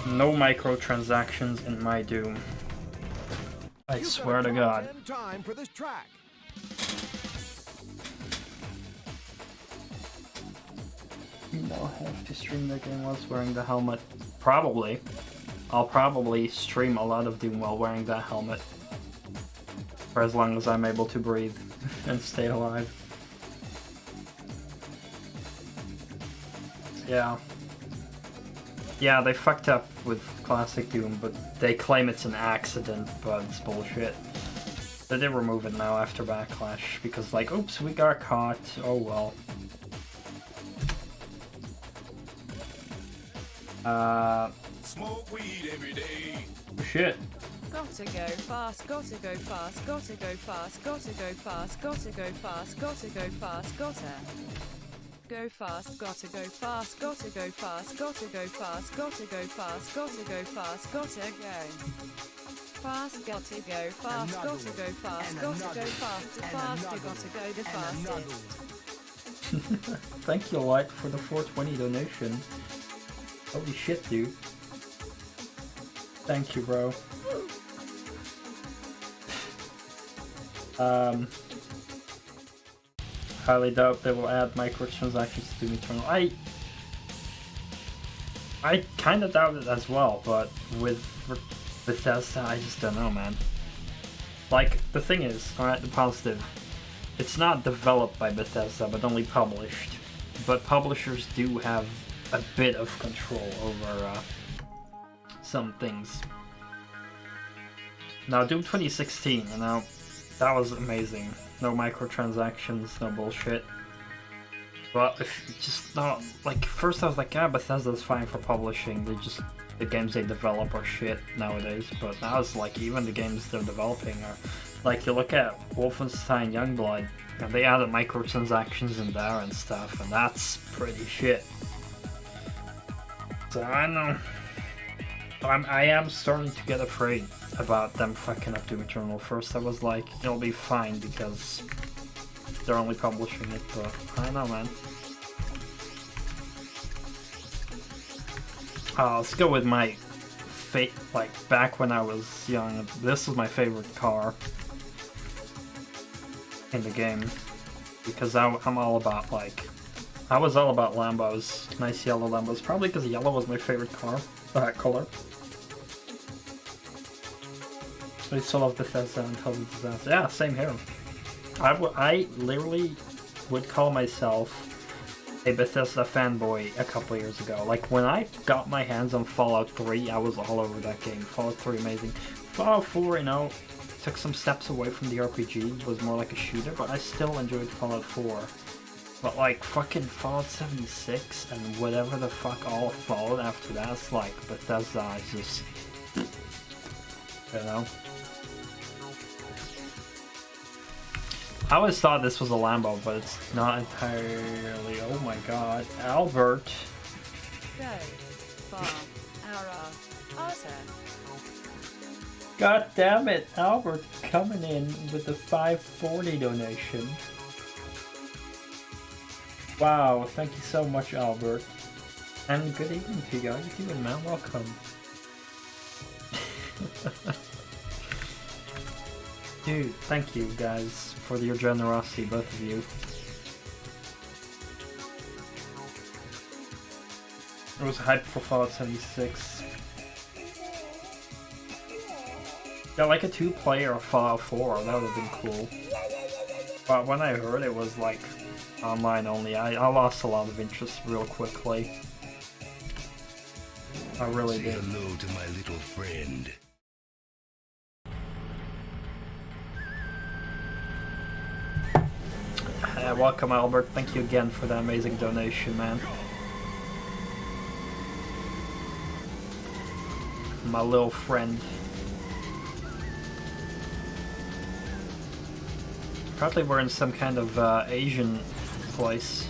A: No microtransactions in my Doom. I swear to God.
B: Time for this track.
A: I'll have to stream the game whilst wearing the helmet. Probably. I'll probably stream a lot of Doom while wearing that helmet. For as long as I'm able to breathe and stay alive. Yeah. Yeah, they fucked up with Classic Doom, but they claim it's an accident, but it's bullshit. They did remove it now after Backlash, because like, oops, we got caught, oh well.
C: Smoke weed every day.
A: Shit.
D: Gotta go fast, gotta go fast, gotta go fast, gotta go fast, gotta go fast, gotta go fast, gotta go fast, gotta go fast, gotta go fast, gotta go fast, gotta go fast, gotta go fast, gotta go fast, gotta go fast, gotta go fast, gotta go fast, faster, gotta go the fastest.
A: Thank you, Light, for the 420 donation. Holy shit, dude. Thank you, bro. Highly doubt they will add microtransactions to Doom Eternal. I kind of doubt it as well, but with Bethesda, I just don't know, man. Like, the thing is, alright, the positive, it's not developed by Bethesda, but only published. But publishers do have a bit of control over some things. Now, Doom 2016, you know, that was amazing. No microtransactions, no bullshit. But if you just not like, first I was like, yeah, Bethesda's fine for publishing. The games they develop are shit nowadays. But now it's like, even the games they're developing are like, you look at Wolfenstein Youngblood, and they added microtransactions in there and stuff, and that's pretty shit. So I don't know. I am starting to get afraid about them fucking up Doom Eternal. First I was like, it'll be fine because they're only publishing it, but I don't know, man. Let's go with my like, back when I was young, this was my favorite car in the game, because I'm all about, like, I was all about Lambos, nice yellow Lambos, probably because yellow was my favorite car, color. I still love Bethesda until the disaster. Yeah, same here. I literally would call myself a Bethesda fanboy a couple years ago. Like, when I got my hands on Fallout 3, I was all over that game. Fallout 3, amazing. Fallout 4, you know, took some steps away from the RPG, was more like a shooter, but I still enjoyed Fallout 4. But like, fucking Fallout 76 and whatever the fuck all followed after that, it's like, Bethesda is just, you know? I always thought this was a Lambo, but it's not entirely. Oh my god. Albert.
D: Go. Far. Ara. Arta.
A: God damn it. Albert coming in with the 540 donation. Wow. Thank you so much, Albert. And good evening to you. How you doing, man? Welcome. Dude, thank you guys for your generosity, both of you. I was hyped for Fallout 76. Yeah, like a 2-player Fallout 4, that would have been cool. But when I heard it was like online only, I lost a lot of interest real quickly. I really did.
C: Say hello to my little friend.
A: Welcome, Albert. Thank you again for that amazing donation, man. My little friend. Probably we're in some kind of Asian place.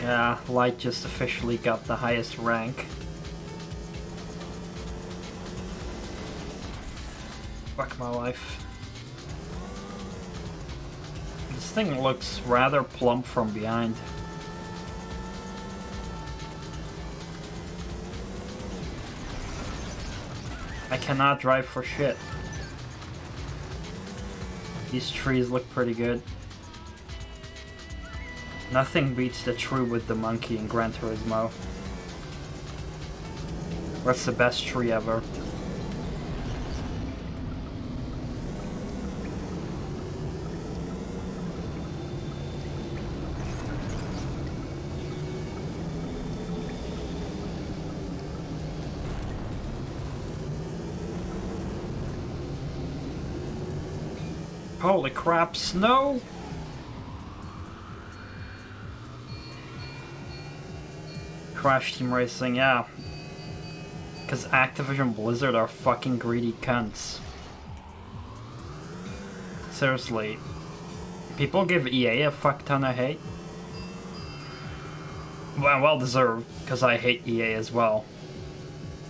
A: Yeah, Light just officially got the highest rank. Fuck my life. This thing looks rather plump from behind. I cannot drive for shit. These trees look pretty good. Nothing beats the tree with the monkey in Gran Turismo. That's the best tree ever. Holy crap, snow! Crash Team Racing, yeah. Because Activision Blizzard are fucking greedy cunts. Seriously. People give EA a fuck ton of hate. Well deserved, because I hate EA as well.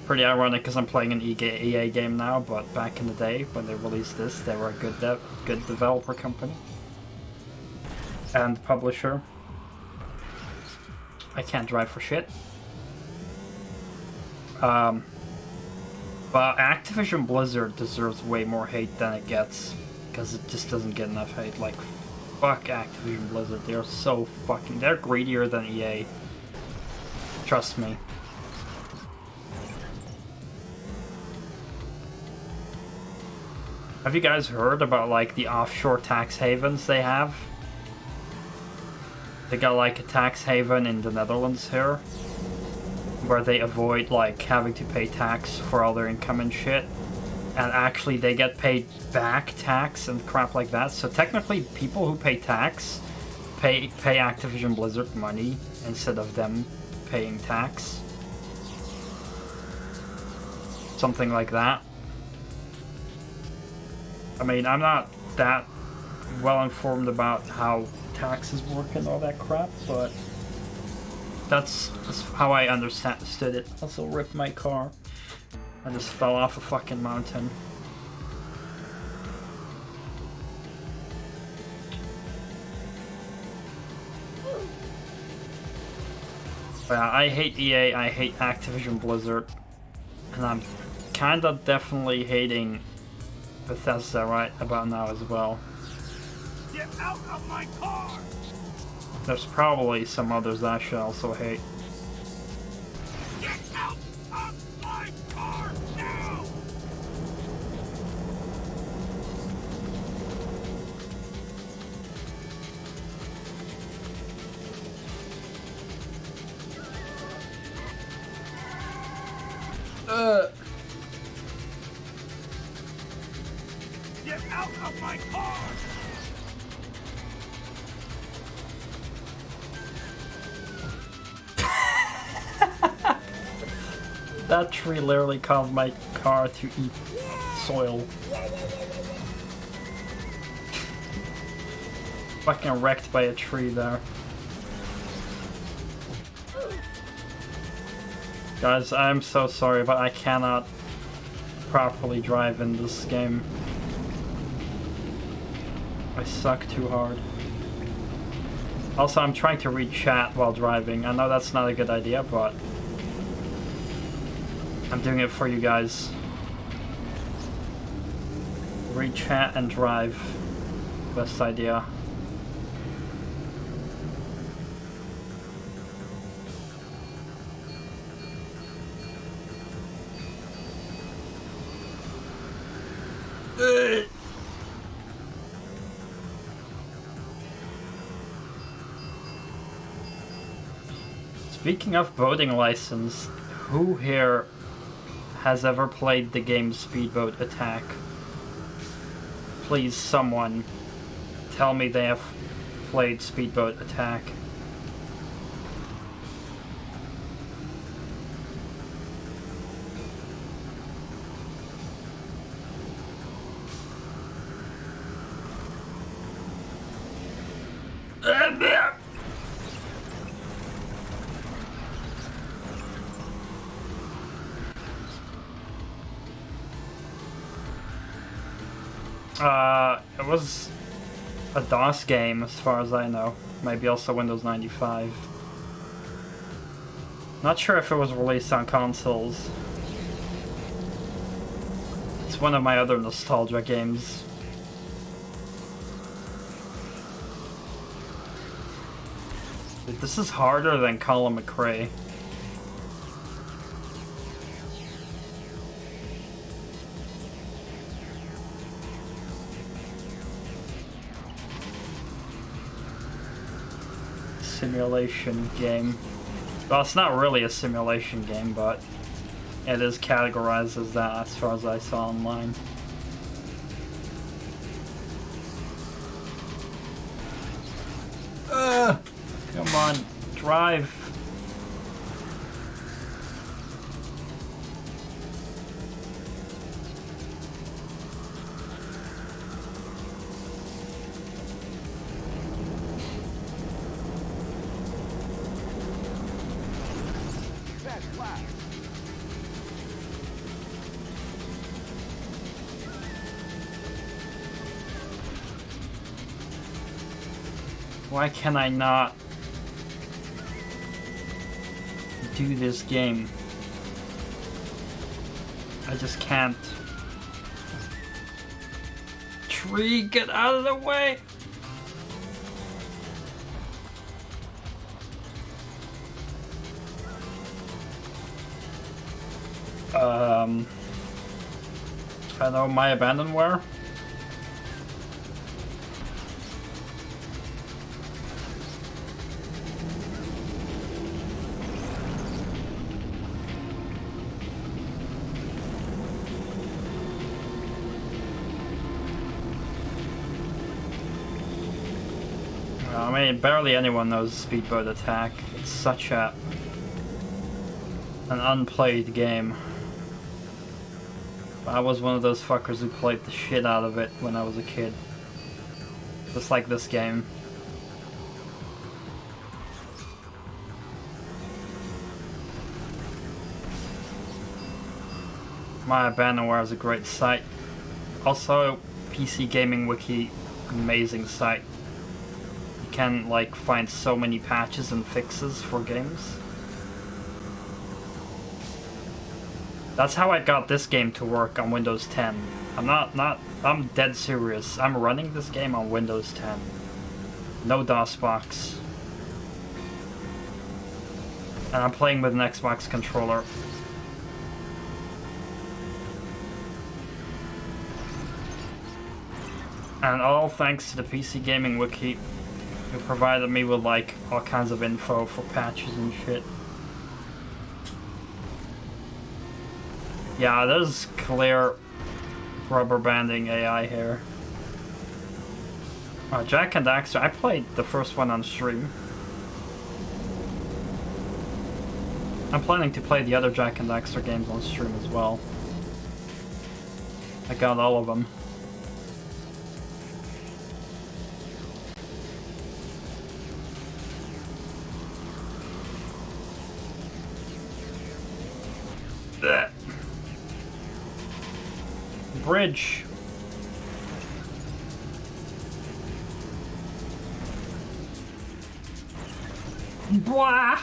A: Pretty ironic because I'm playing an EA game now, but back in the day when they released this, they were a good developer company. And publisher. I can't drive for shit. But Activision Blizzard deserves way more hate than it gets, because it just doesn't get enough hate. Like, fuck Activision Blizzard, they're so fucking... They're greedier than EA. Trust me. Have you guys heard about, like, the offshore tax havens they have? They got, like, a tax haven in the Netherlands here, where they avoid, like, having to pay tax for all their income and shit. And actually, they get paid back tax and crap like that. So technically, people who pay tax pay Activision Blizzard money instead of them paying tax. Something like that. I mean, I'm not that well informed about how taxes work and all that crap, but that's how I understood it. Also ripped my car. I just fell off a fucking mountain. Yeah, I hate EA, I hate Activision Blizzard, and I'm kinda definitely hating Bethesda right about now as well.
C: Get out of my car!
A: There's probably some others I should also hate.
C: Get out of my car now! Get out of my car!
A: That tree literally caused my car to eat soil. Fucking wrecked by a tree there. Guys, I'm so sorry, but I cannot properly drive in this game. I suck too hard. Also, I'm trying to read chat while driving. I know that's not a good idea, but I'm doing it for you guys. Read chat and drive. Best idea. Speaking of boating license, who here has ever played the game Speedboat Attack? Please, someone, tell me they have played Speedboat Attack. It was a DOS game as far as I know. Maybe also Windows 95. Not sure if it was released on consoles. It's one of my other nostalgia games. Dude, this is harder than Colin McRae. Simulation game. Well, it's not really a simulation game, but it is categorized as that as far as I saw online. Come on, drive.
B: That's last.
A: Why can I not do this game? I just can't. Tree, get out of the way! I know my abandonware. I mean, barely anyone knows Speedboat Attack. It's such an unplayed game. I was one of those fuckers who played the shit out of it when I was a kid. Just like this game. My abandonware is a great site. Also, PC Gaming Wiki, amazing site. You can like find so many patches and fixes for games. That's how I got this game to work on Windows 10. I'm dead serious. I'm running this game on Windows 10. No DOSBox. And I'm playing with an Xbox controller. And all thanks to the PC Gaming Wiki, who provided me with like all kinds of info for patches and shit. Yeah, there's clear rubber banding AI here. Jack and Daxter, I played the first one on stream. I'm planning to play the other Jack and Daxter games on stream as well. I got all of them. Blech. Bridge. Blah.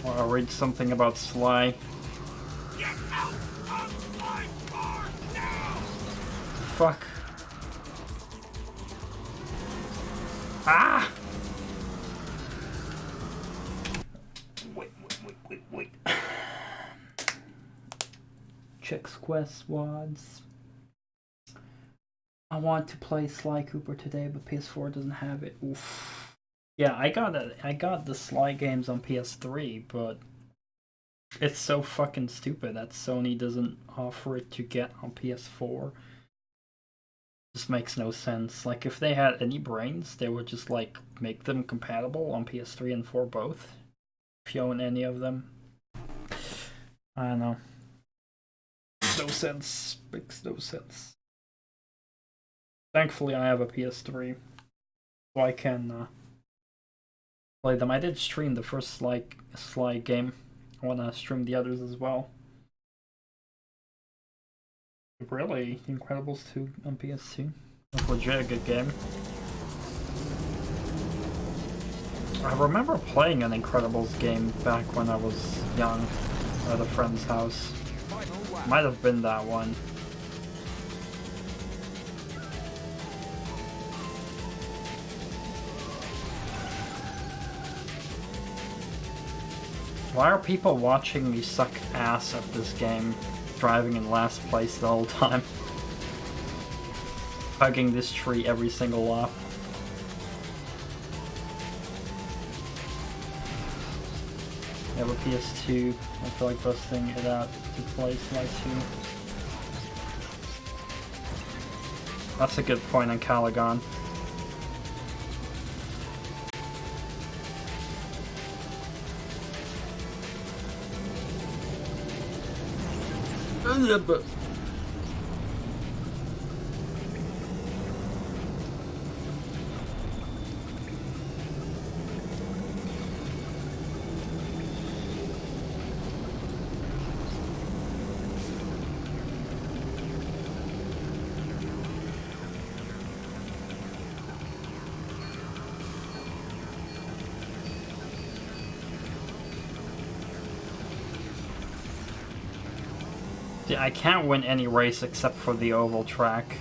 A: I'll read something about Sly.
C: Get out of my car now!
A: Fuck. Ah! Wait. Check Quest Squads. I want to play Sly Cooper today, but PS4 doesn't have it. Oof. Yeah, I got the Sly games on PS3, but it's so fucking stupid that Sony doesn't offer it to get on PS4. Just makes no sense. Like, if they had any brains, they would just like make them compatible on PS3 and 4 both. If you own any of them. I don't know. No sense. Makes no sense. Thankfully, I have a PS3, so I can play them. I did stream the first Sly game. I want to stream the others as well. Really? Incredibles 2 on PS2? That's legit a good game. I remember playing an Incredibles game back when I was young at a friend's house. Might have been that one. Why are people watching me suck ass at this game, driving in last place the whole time? Hugging this tree every single lap. I have a PS2, I feel like busting it out to play Sly 2. That's a good point on Caligon. But I can't win any race except for the oval track.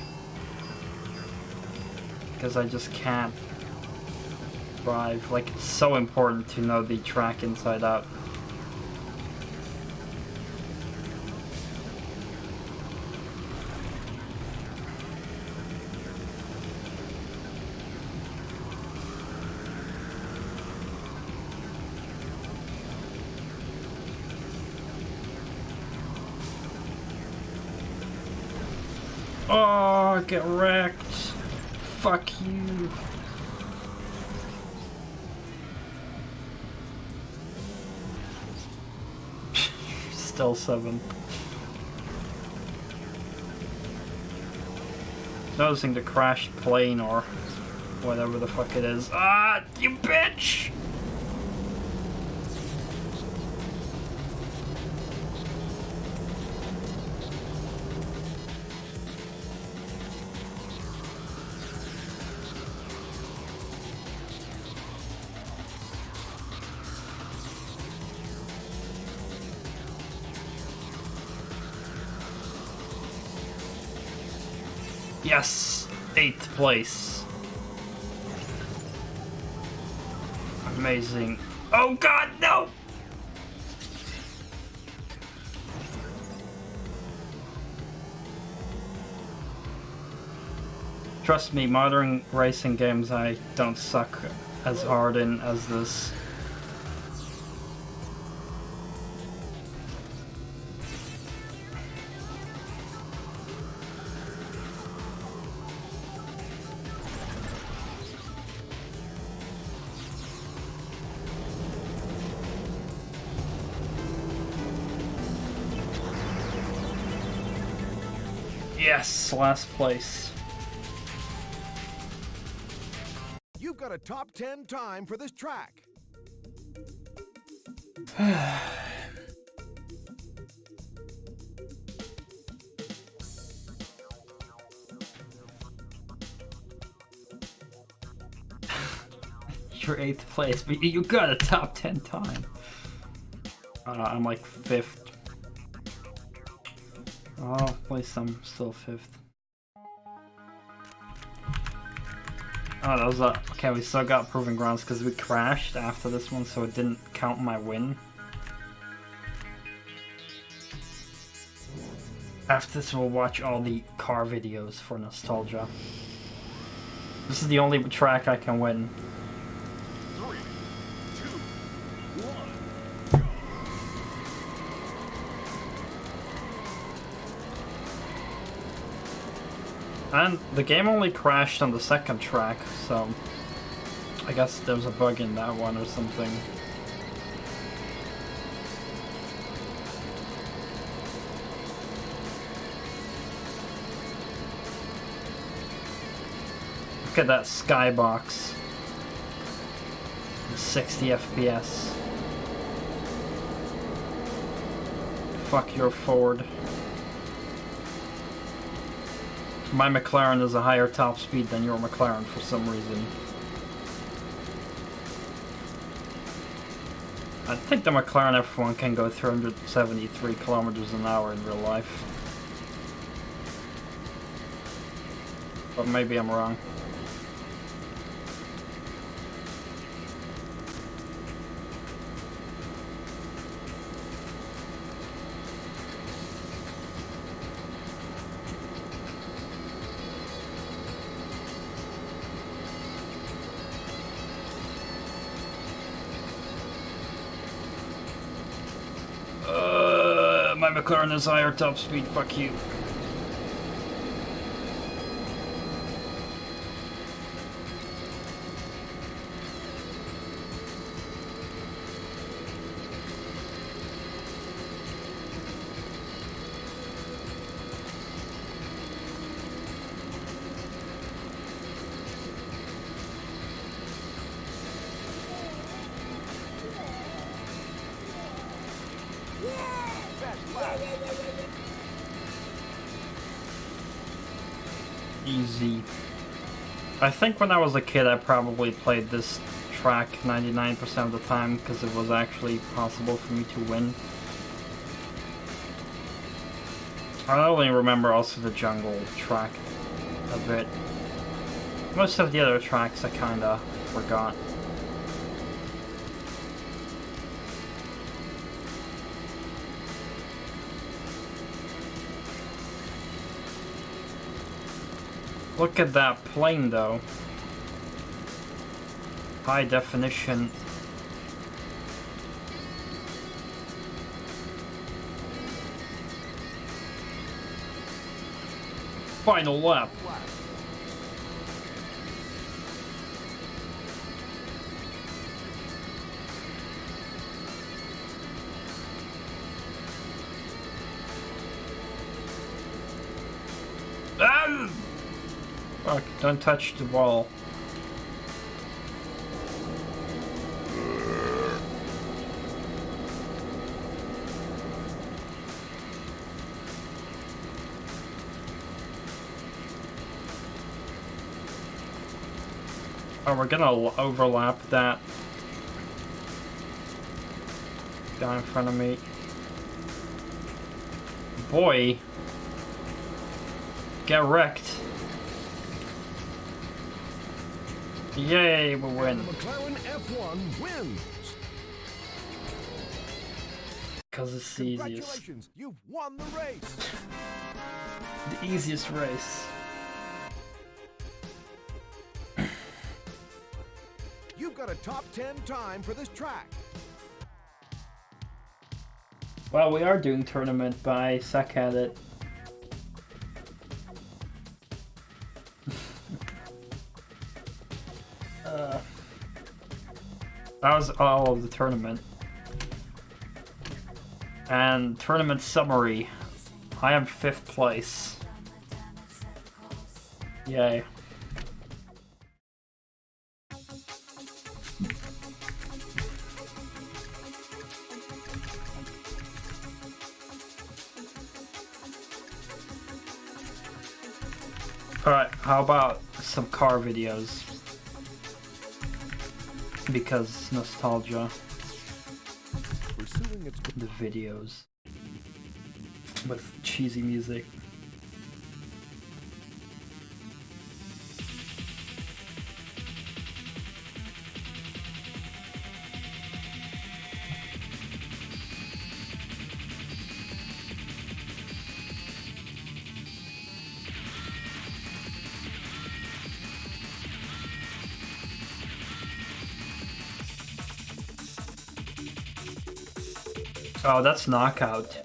A: Because I just can't drive. Like, it's so important to know the track inside out. Oh, get wrecked. Fuck you. Still 7. Noticing the crashed plane or whatever the fuck it is. Ah, you bitch! Yes! 8th place. Amazing. Oh god, no! Trust me, modern racing games I don't suck as hard in as this. Yes, last place.
B: You've got a top 10 time for this track.
A: You're 8th place, but you got a top 10 time. I'm like 5th. Oh, at least I'm still 5th. Oh, that was a... Okay, we still got Proving Grounds because we crashed after this one, so it didn't count my win. After this, we'll watch all the car videos for nostalgia. This is the only track I can win.
C: 3, 2, 1.
A: And the game only crashed on the second track, so I guess there was a bug in that one or something. Look at that skybox. 60 FPS. Fuck your Ford. My McLaren is a higher top speed than your McLaren for some reason. I think the McLaren F1 can go 373 kilometers an hour in real life. But maybe I'm wrong. My McLaren is higher top speed, fuck you. Easy. I think when I was a kid I probably played this track 99% of the time because it was actually possible for me to win. I only remember also the jungle track a bit. Most of the other tracks I kinda forgot. Look at that plane though. High definition. Final lap. Ah! Fuck, don't touch the wall. Oh, we're gonna overlap that guy in front of me. Boy, get wrecked. Yay, we win.
B: McLaren F1 wins.
A: Because it's the easiest.
B: Congratulations, you've won the race.
A: The easiest race.
B: You've got a top 10 time for this track.
A: Well, we are doing tournament, but I suck at it. That was all of the tournament. And tournament summary. I am 5th place. Yay. Alright, how about some car videos? Because nostalgia. The videos with cheesy music. Oh, that's Knockout.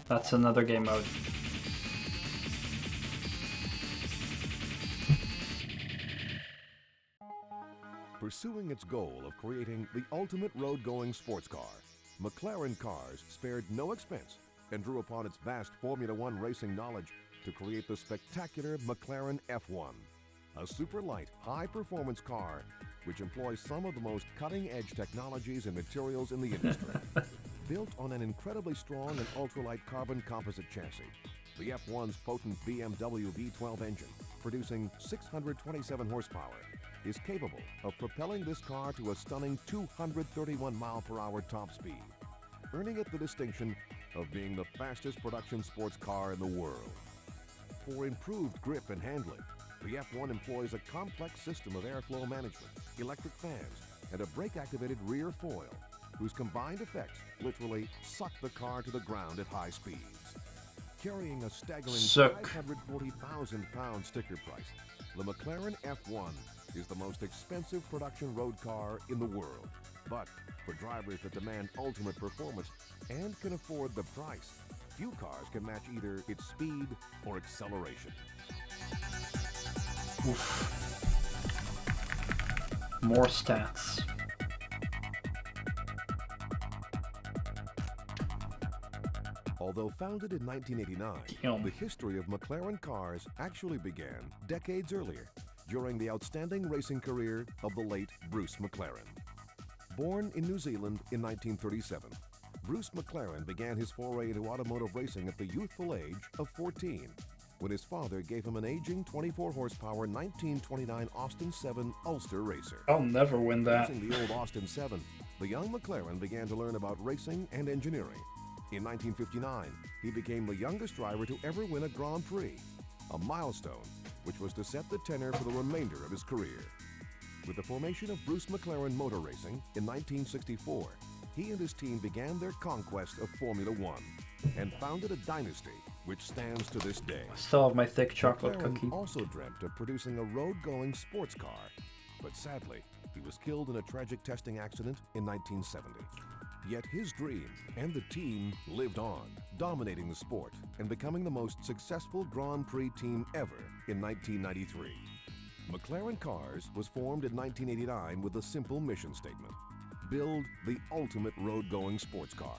A: That's another game mode.
B: Pursuing its goal of creating the ultimate road-going sports car, McLaren Cars spared no expense and drew upon its vast Formula One racing knowledge to create the spectacular McLaren F1, a super light, high-performance car which employs some of the most cutting-edge technologies and materials in the industry. Built on an incredibly strong and ultralight carbon composite chassis, The F1's potent BMW V12 engine, producing 627 horsepower, is capable of propelling this car to a stunning 231 mile/hour top speed, earning it the distinction of being the fastest production sports car in the world. For improved grip and handling, the F1 employs a complex system of airflow management, electric fans, and a brake-activated rear foil, whose combined effects literally suck the car to the ground at high speeds. Carrying a staggering 540,000 pound sticker price, the McLaren F1 is the most expensive production road car in the world. But for drivers that demand ultimate performance and can afford the price, few cars can match either its speed or acceleration.
A: Oof. More stats.
B: Although founded in 1989,
A: Damn.
B: the history of McLaren cars actually began decades earlier, during the outstanding racing career of the late Bruce McLaren. Born in New Zealand in 1937, Bruce McLaren began his foray into automotive racing at the youthful age of 14, when his father gave him an aging 24-horsepower 1929 Austin 7 Ulster racer.
A: I'll never win that.
B: Using the old Austin 7, the young McLaren began to learn about racing and engineering. In 1959, he became the youngest driver to ever win a Grand Prix, a milestone which was to set the tenor for the remainder of his career. With the formation of Bruce McLaren Motor Racing in 1964, he and his team began their conquest of Formula One and founded a dynasty which stands to this day.
A: I still have my thick chocolate
B: McLaren
A: cookie.
B: also dreamt of producing a road-going sports car, but sadly, he was killed in a tragic testing accident in 1970. Yet his dream and the team lived on, dominating the sport and becoming the most successful Grand Prix team ever in 1993. McLaren Cars was formed in 1989 with a simple mission statement: build the ultimate road-going sports car.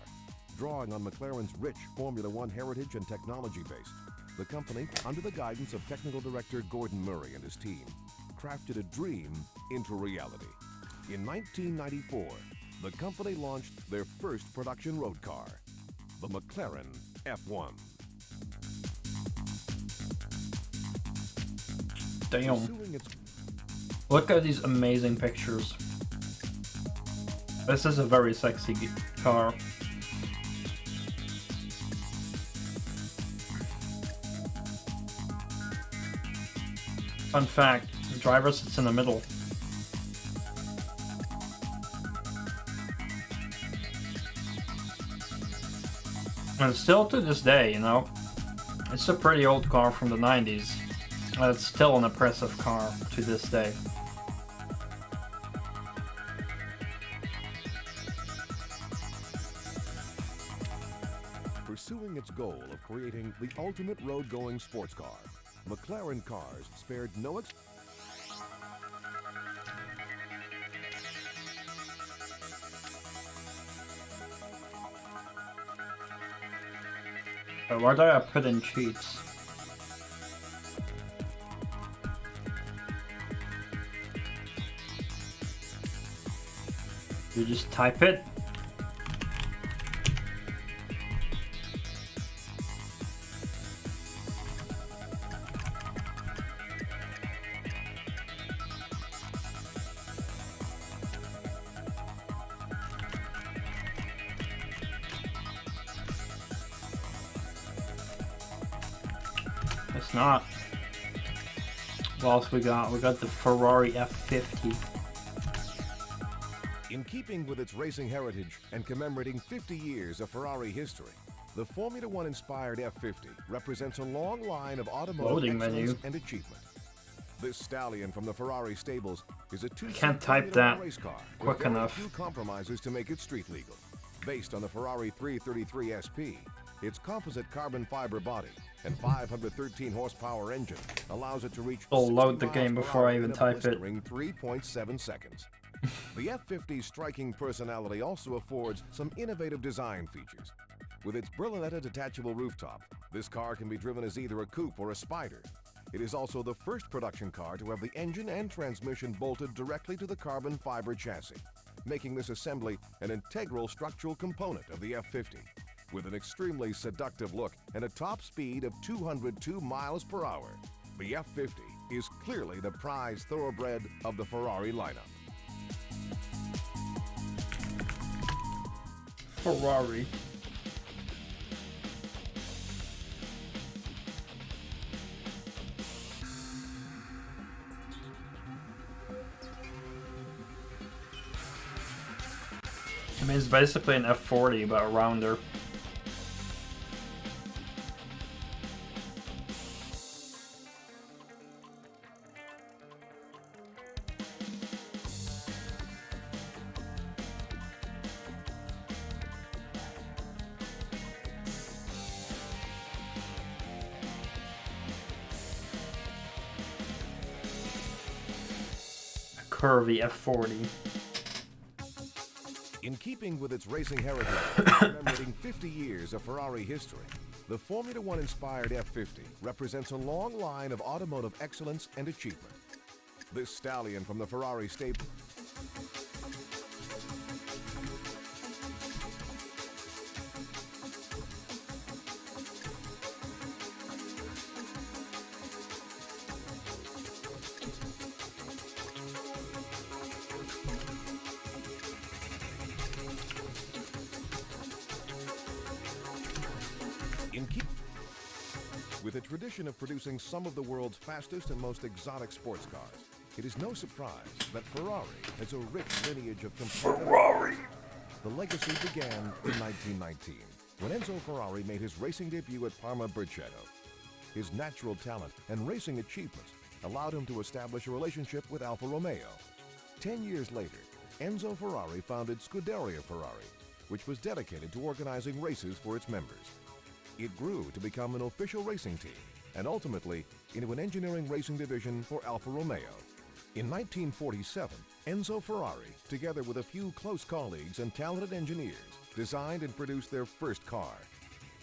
B: Drawing on McLaren's rich Formula One heritage and technology base, the company, under the guidance of technical director Gordon Murray and his team, crafted a dream into reality. In 1994, the company launched their first production road car, the McLaren F1.
A: Damn.
B: Pursuing its
A: Look at these amazing pictures. This is a very sexy car. Fun fact, the driver sits in the middle. And still to this day, you know, it's a pretty old car from the 90s. And it's still an impressive car to this day.
B: Pursuing its goal of creating the ultimate road-going sports car, McLaren Cars spared no
A: Why do I put in cheats? You just type it. It's not. What else we got? We got the Ferrari F50.
B: In keeping with its racing heritage and commemorating 50 years of Ferrari history, the Formula One-inspired F50 represents a long line of automotive
A: Loading
B: excellence
A: menu.
B: and achievement. This stallion from the Ferrari stables is a two-seat
A: can't type
B: Formula One
A: that
B: race car
A: quick
B: with very
A: enough.
B: few compromises to make it street legal. Based on the Ferrari 333 SP, its composite carbon fiber body and 513 horsepower engine allows it to reach
A: I'll load
B: 60
A: the game
B: miles per
A: before I
B: hour
A: even
B: in a
A: type it.
B: blistering 3.7 seconds. The F50's striking personality also affords some innovative design features. With its Berlinetta detachable rooftop, this car can be driven as either a coupe or a spider. It is also the first production car to have the engine and transmission bolted directly to the carbon fiber chassis, making this assembly an integral structural component of the F50. With an extremely seductive look and a top speed of 202 miles per hour, the F50 is clearly the prized thoroughbred of the Ferrari lineup.
A: Ferrari. I mean, it's basically an F40, but a rounder. A curvy F40.
B: In keeping with its racing heritage, commemorating 50 years of Ferrari history, the Formula One inspired F50 represents a long line of automotive excellence and achievement. This stallion from the Ferrari stable with a tradition of producing some of the world's fastest and most exotic sports cars, it is no surprise that Ferrari has a rich lineage of competitive. The legacy began in 1919, when Enzo Ferrari made his racing debut at Parma Bercetto. His natural talent and racing achievements allowed him to establish a relationship with Alfa Romeo. 10 years later, Enzo Ferrari founded Scuderia Ferrari, which was dedicated to organizing races for its members. It grew to become an official racing team and ultimately into an engineering racing division for Alfa Romeo. In 1947, Enzo Ferrari, together with a few close colleagues and talented engineers, designed and produced their first car.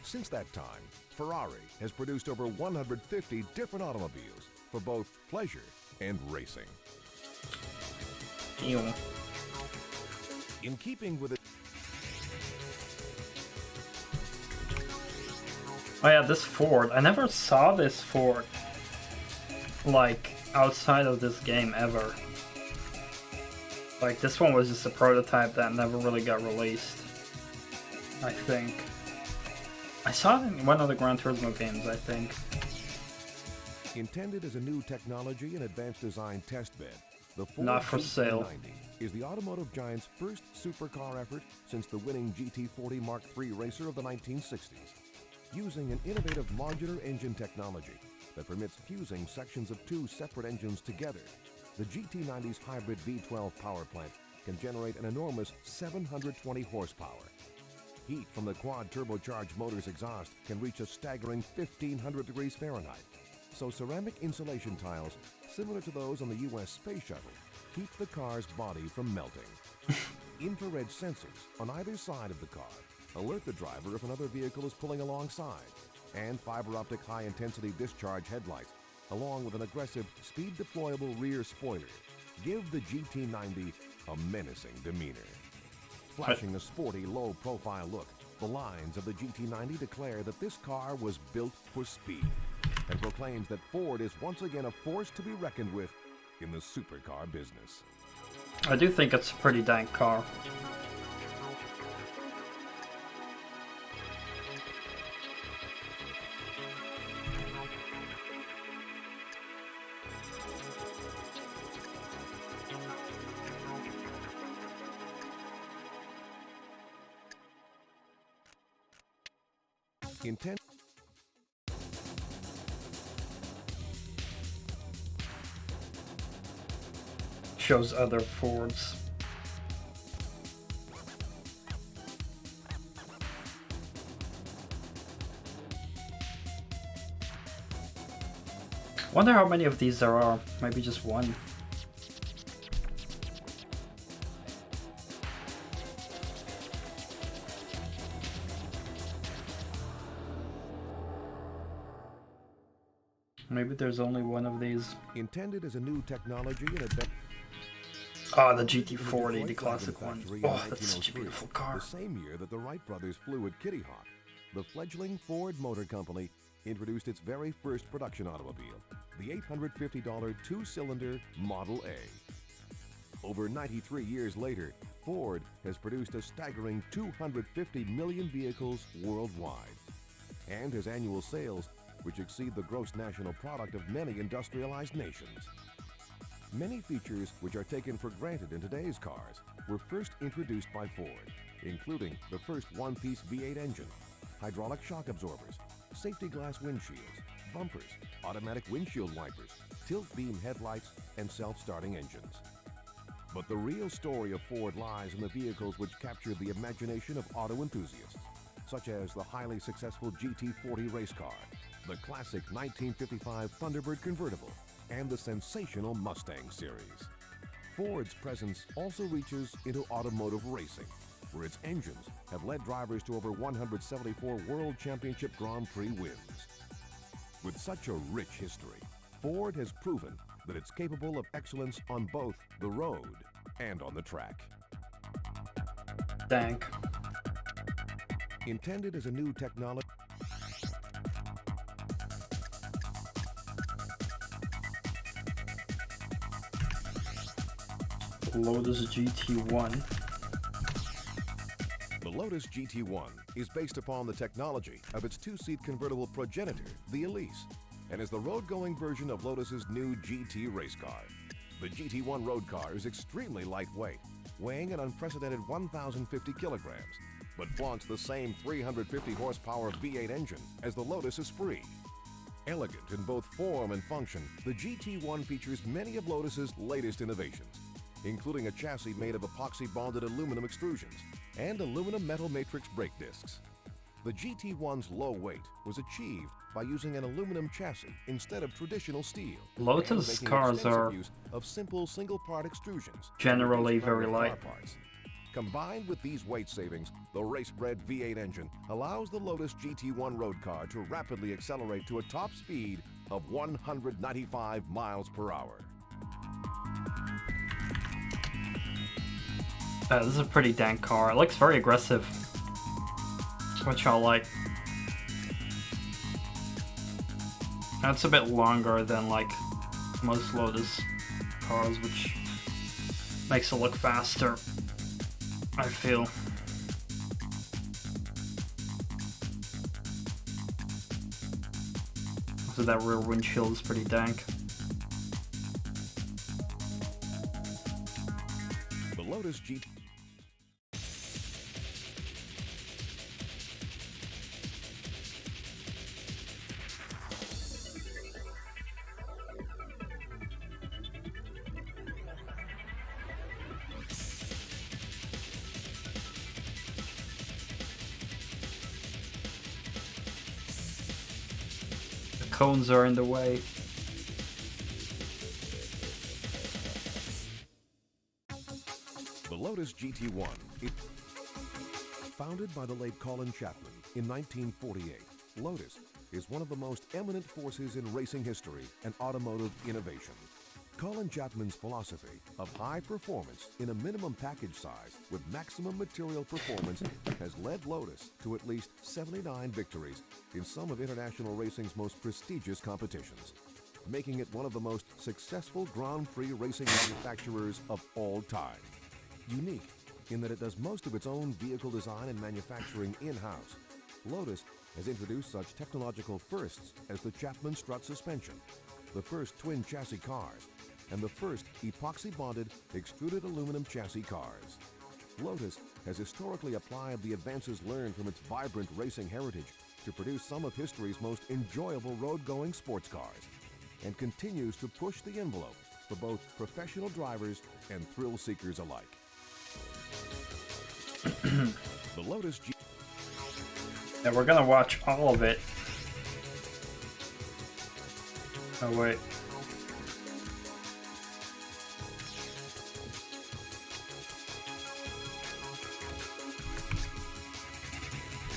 B: Since that time, Ferrari has produced over 150 different automobiles for both pleasure and racing.
A: Ew.
B: In keeping with it.
A: Oh yeah, this Ford. I never saw this Ford, like, outside of this game ever. Like, this one was just a prototype that never really got released, I think. I saw it in one of the Gran Turismo games, I think.
B: Intended as a new technology and advanced design testbed, the Ford
A: Not for sale.
B: GT90 is the automotive giant's first supercar effort since the winning GT40 Mark III racer of the 1960s. Using an innovative modular engine technology that permits fusing sections of two separate engines together, the GT90's hybrid V12 power plant can generate an enormous 720 horsepower. Heat from the quad turbocharged motor's exhaust can reach a staggering 1,500 degrees Fahrenheit, so ceramic insulation tiles, similar to those on the U.S. Space Shuttle, keep the car's body from melting. Infrared sensors on either side of the car alert the driver if another vehicle is pulling alongside, and fiber optic high-intensity discharge headlights, along with an aggressive speed-deployable rear spoiler, give the GT90 a menacing demeanor. Flashing a sporty, low-profile look, the lines of the GT90 declare that this car was built for speed, and proclaims that Ford is once again a force to be reckoned with in the supercar business.
A: I do think it's a pretty dank car.
B: Intent
A: Shows other Fords. Wonder how many of these there are. Maybe just one. Maybe there's only one of these.
B: intended as a new technology and advanced.
A: Oh, the GT40, the classic one. Oh, that's such a beautiful car.
B: The same year that the Wright brothers flew at Kitty Hawk, the fledgling Ford Motor Company introduced its very first production automobile, the $850 two-cylinder Model A. Over 93 years later, Ford has produced a staggering 250 million vehicles worldwide and has annual sales which exceed the gross national product of many industrialized nations. Many features which are taken for granted in today's cars were first introduced by Ford, including the first one-piece V8 engine, hydraulic shock absorbers, safety glass windshields, bumpers, automatic windshield wipers, tilt beam headlights, and self-starting engines. But the real story of Ford lies in the vehicles which captured the imagination of auto enthusiasts, such as the highly successful GT40 race car, the classic 1955 Thunderbird convertible, and the sensational Mustang series. Ford's presence also reaches into automotive racing, where its engines have led drivers to over 174 World Championship Grand Prix wins. With such a rich history, Ford has proven that it's capable of excellence on both the road and on the track.
A: Dank.
B: Intended as a new technology,
A: Lotus GT1.
B: the Lotus GT1 is based upon the technology of its two-seat convertible progenitor, the Elise, and is the road-going version of Lotus's new GT race car. The GT1 road car is extremely lightweight, weighing an unprecedented 1,050 kilograms, but flaunts the same 350 horsepower V8 engine as the Lotus Esprit. Elegant in both form and function, the GT1 features many of Lotus's latest innovations, including a chassis made of epoxy-bonded aluminum extrusions and aluminum metal matrix brake discs. The GT1's low weight was achieved by using an aluminum chassis instead of traditional steel.
A: Lotus
B: and making
A: cars
B: extensive
A: are
B: use of simple single-part extrusions to
A: generally
B: reduce
A: very
B: number of
A: light.
B: car parts. Combined with these weight savings, the race-bred V8 engine allows the Lotus GT1 road car to rapidly accelerate to a top speed of 195 miles per hour.
A: This is a pretty dank car. It looks very aggressive, which I like. And it's a bit longer than like most Lotus cars, which makes it look faster, I feel. So that rear windshield is pretty dank.
B: The Lotus GT
A: Cones are in the way.
B: The Lotus GT1, founded by the late Colin Chapman in 1948, Lotus is one of the most eminent forces in racing history and automotive innovation. Colin Chapman's philosophy of high performance in a minimum package size with maximum material performance has led Lotus to at least 79 victories in some of international racing's most prestigious competitions, making it one of the most successful Grand Prix racing manufacturers of all time. Unique in that it does most of its own vehicle design and manufacturing in-house, Lotus has introduced such technological firsts as the Chapman strut suspension, the first twin chassis cars, and the first epoxy-bonded extruded aluminum chassis cars. Lotus has historically applied the advances learned from its vibrant racing heritage to produce some of history's most enjoyable road-going sports cars, and continues to push the envelope for both professional drivers and thrill-seekers alike. The Lotus G...
A: Yeah, we're gonna watch all of it. Oh wait.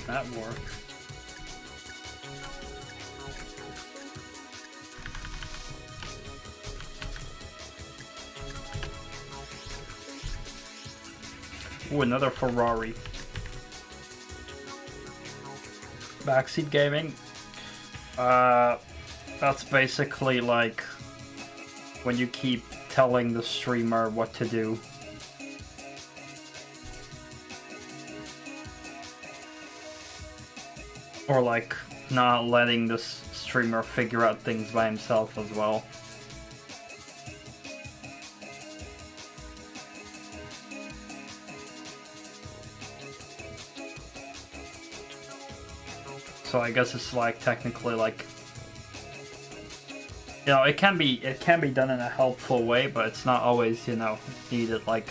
A: That work. Ooh, another Ferrari. Backseat gaming. That's basically like when you keep telling the streamer what to do. Or like not letting the streamer figure out things by himself as well. So I guess it's like technically like, you know, it can be done in a helpful way, but it's not always, you know, needed. Like,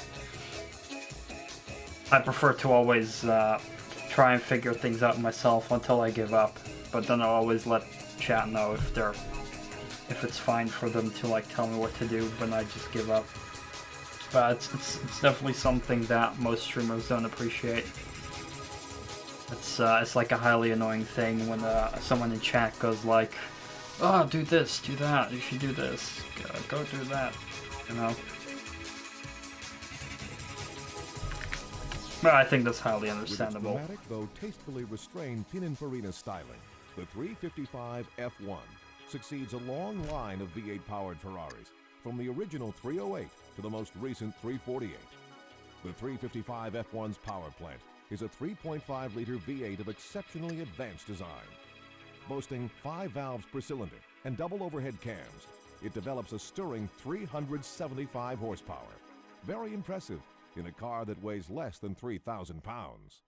A: I prefer to always try and figure things out myself until I give up. But then I'll always let chat know if it's fine for them to like tell me what to do when I just give up. But it's definitely something that most streamers don't appreciate. It's like a highly annoying thing when someone in chat goes like, "Oh, do this, do that. You should do this. Go do that." You know. But I think that's highly understandable.
B: With its dramatic, though tastefully restrained Pininfarina styling, the 355 F1 succeeds a long line of V8-powered Ferraris, from the original 308 to the most recent 348. The 355 F1's power plant is a 3.5-liter V8 of exceptionally advanced design. Boasting 5 valves per cylinder and double overhead cams, it develops a stirring 375 horsepower. Very impressive in a car that weighs less than 3,000 pounds.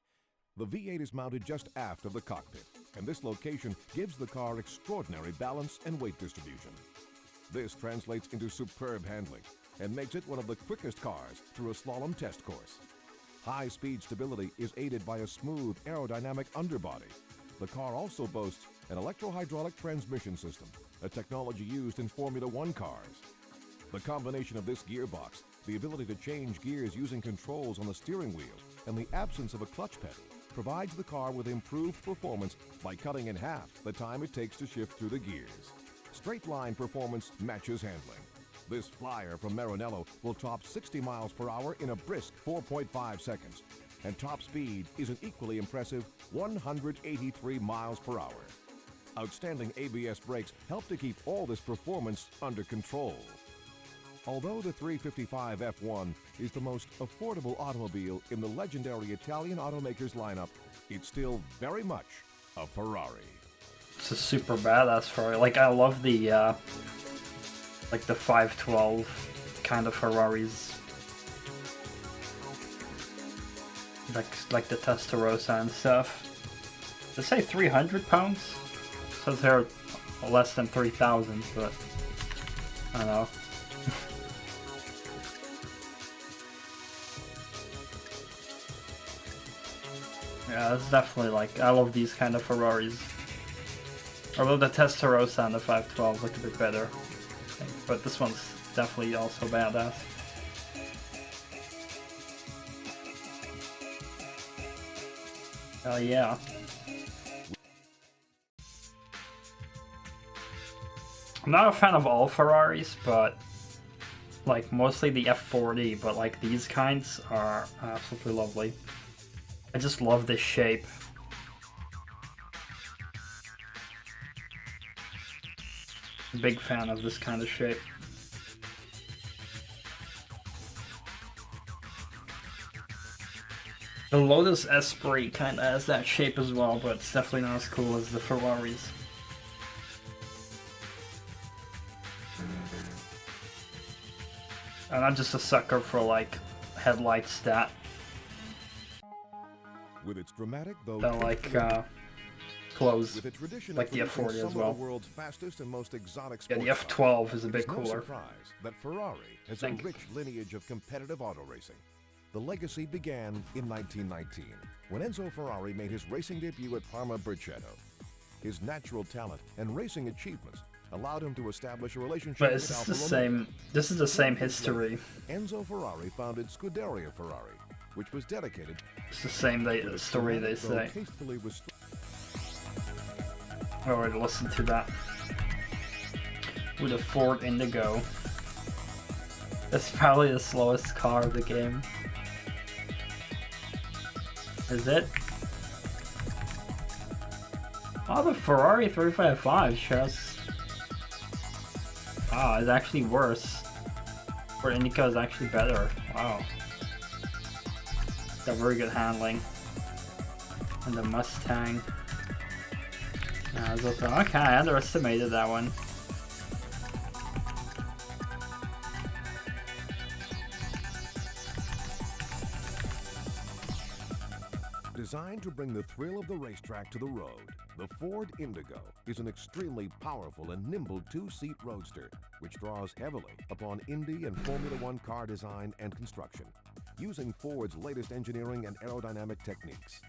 B: The V8 is mounted just aft of the cockpit, and this location gives the car extraordinary balance and weight distribution. This translates into superb handling and makes it one of the quickest cars through a slalom test course. High-speed stability is aided by a smooth aerodynamic underbody. The car also boasts an electro-hydraulic transmission system, a technology used in Formula One cars. The combination of this gearbox, the ability to change gears using controls on the steering wheel, and the absence of a clutch pedal provides the car with improved performance by cutting in half the time it takes to shift through the gears. Straight-line performance matches handling. This flyer from Maranello will top 60 miles per hour in a brisk 4.5 seconds, and top speed is an equally impressive 183 miles per hour. Outstanding ABS brakes help to keep all this performance under control. Although the 355 F1 is the most affordable automobile in the legendary Italian automaker's lineup, it's still very much a Ferrari.
A: It's a super badass Ferrari. Like, I love the like the 512 kind of Ferraris. Like the Testarossa and stuff. They say 300 pounds? It says they're less than 3,000, but I don't know. Yeah, it's definitely like, I love these kind of Ferraris. Although the Testarossa and the 512 look a bit better. But this one's definitely also badass. Hell yeah. I'm not a fan of all Ferraris, but like mostly the F40, but like these kinds are absolutely lovely. I just love this shape. Big fan of this kind of shape. The Lotus Esprit kind of has that shape as well, but it's definitely not as cool as the Ferraris. And I'm just a sucker for like headlight stat.
B: With its dramatic, though
A: That like close,
B: with a tradition
A: like
B: of
A: the
B: producing
A: F40
B: some
A: as well.
B: of the world's fastest and most exotic
A: Yeah, the
B: sports cars,
A: F12 is a bit
B: it's no
A: cooler.
B: surprise that Ferrari has a
A: Think.
B: rich lineage of competitive auto racing. The legacy began in 1919 when Enzo Ferrari made his racing debut at Parma Briceto. His natural talent and racing achievements allowed him to establish a relationship
A: But
B: with
A: it's
B: Alfa
A: the
B: Romeo.
A: same. This is the same history.
B: Enzo Ferrari founded Scuderia Ferrari, which was dedicated
A: It's the same story they
B: though
A: say.
B: tastefully restrained.
A: I already listened to that. With a Ford Indigo. That's probably the slowest car of the game. Is it? Oh, the Ferrari 355 shows. Wow, it's actually worse. Or Indica is actually better. Wow. Got very good handling. And the Mustang. Okay, I underestimated that one.
B: Designed to bring the thrill of the racetrack to the road, the Ford Indigo is an extremely powerful and nimble two-seat roadster which draws heavily upon Indy and Formula One car design and construction, using Ford's latest engineering and aerodynamic techniques.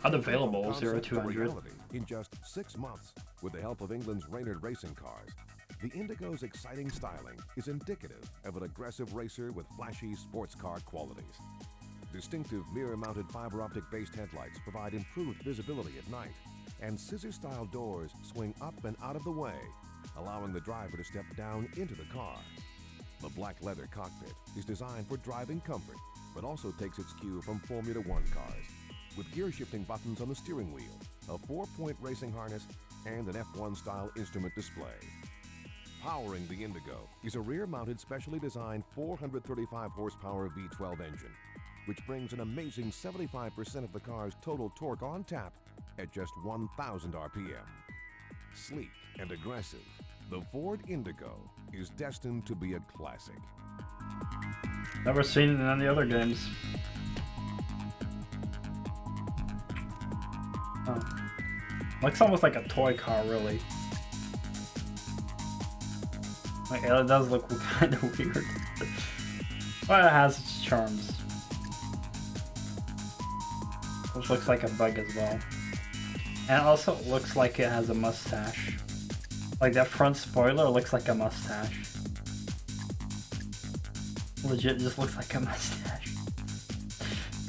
A: Not available, 0200.
B: In just 6 months, with the help of England's Reynard racing cars, the Indigo's exciting styling is indicative of an aggressive racer with flashy sports car qualities. Distinctive mirror-mounted fiber optic-based headlights provide improved visibility at night, and scissor-style doors swing up and out of the way, allowing the driver to step down into the car. The black leather cockpit is designed for driving comfort, but also takes its cue from Formula One cars, with gear-shifting buttons on the steering wheel, a 4-point racing harness, and an F1-style instrument display. Powering the Indigo is a rear-mounted specially designed 435 horsepower V12 engine, which brings an amazing 75% of the car's total torque on tap at just 1,000 RPM. Sleek and aggressive, the Ford Indigo is destined to be a classic.
A: Never seen it in any other games. Oh. Looks almost like a toy car, really. Like, it does look kind of weird. But it has its charms. Which looks like a bug as well. And it also looks like it has a mustache. Like that front spoiler looks like a mustache. Legit just looks like a mustache.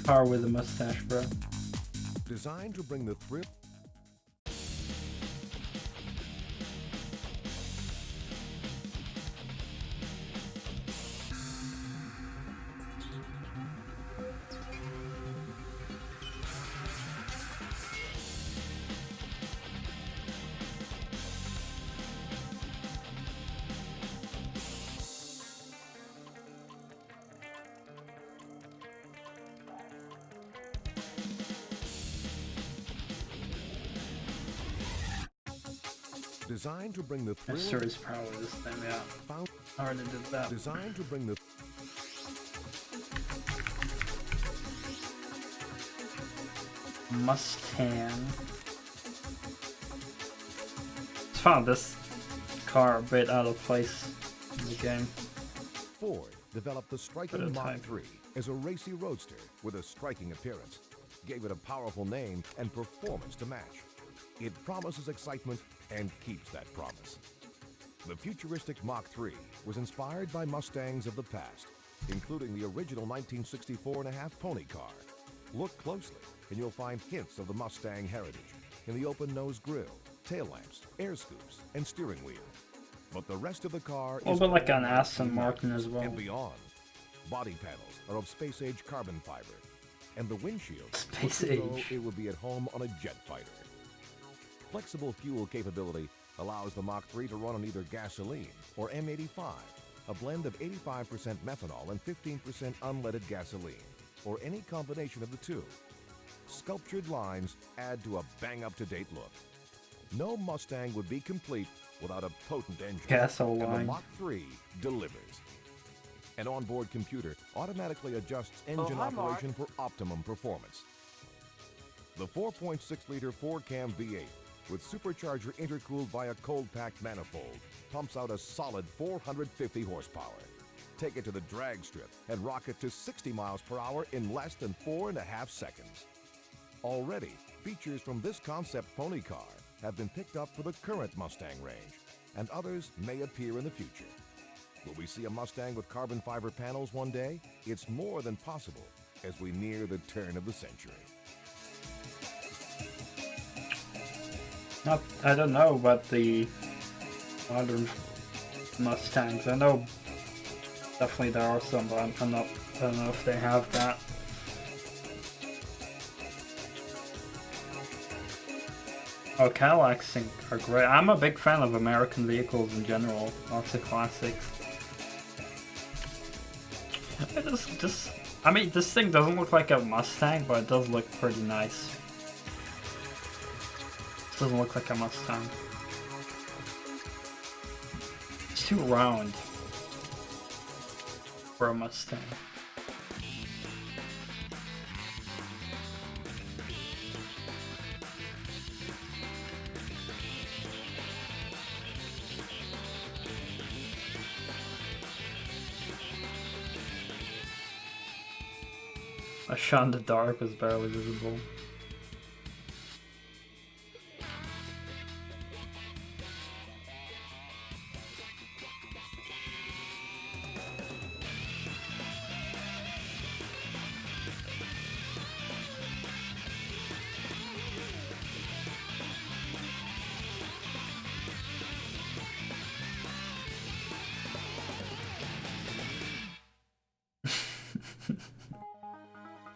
A: Car with a mustache, bro.
B: Designed to bring the thrill. Designed to bring the thrill.
A: Series power this time, yeah. I already did that.
B: Designed to bring the.
A: Mustang. Just found this car a bit out of place in the game.
B: Ford developed the striking Mach 3 as a racy roadster with a striking appearance, gave it a powerful name and performance to match. It promises excitement and keeps that promise. The futuristic Mach 3 was inspired by Mustangs of the past, including the original 1964.5 pony car. Look closely and you'll find hints of the Mustang heritage in the open-nose grille, tail lamps, air scoops, and steering wheel. But the rest of the car
A: is like an Aston Martin as well.
B: And beyond. Body panels are of space-age carbon fiber, and the windshield
A: Space age.
B: it would be at home on a jet fighter. Flexible fuel capability allows the Mach 3 to run on either gasoline or M85, a blend of 85% methanol and 15% unleaded gasoline, or any combination of the two. Sculptured lines add to a bang-up-to-date look. No Mustang would be complete without a potent engine,
A: Gasoline.
B: and the Mach 3 delivers. An onboard computer automatically adjusts engine operation for optimum performance. The 4.6-liter 4-cam V8 with supercharger intercooled by a cold-packed manifold pumps out a solid 450 horsepower. Take it to the drag strip and rock it to 60 miles per hour in less than 4.5 seconds. Already, features from this concept pony car have been picked up for the current Mustang range, and others may appear in the future. Will we see a Mustang with carbon fiber panels one day? It's more than possible as we near the turn of the century.
A: I don't know about the modern Mustangs. I know definitely there are some, but I don't know if they have that. Oh, Cadillacs are great. I'm a big fan of American vehicles in general, lots of classics. I mean, this thing doesn't look like a Mustang, but it does look pretty nice. It doesn't look like a Mustang. It's too round for a Mustang. A shot in the dark was barely visible.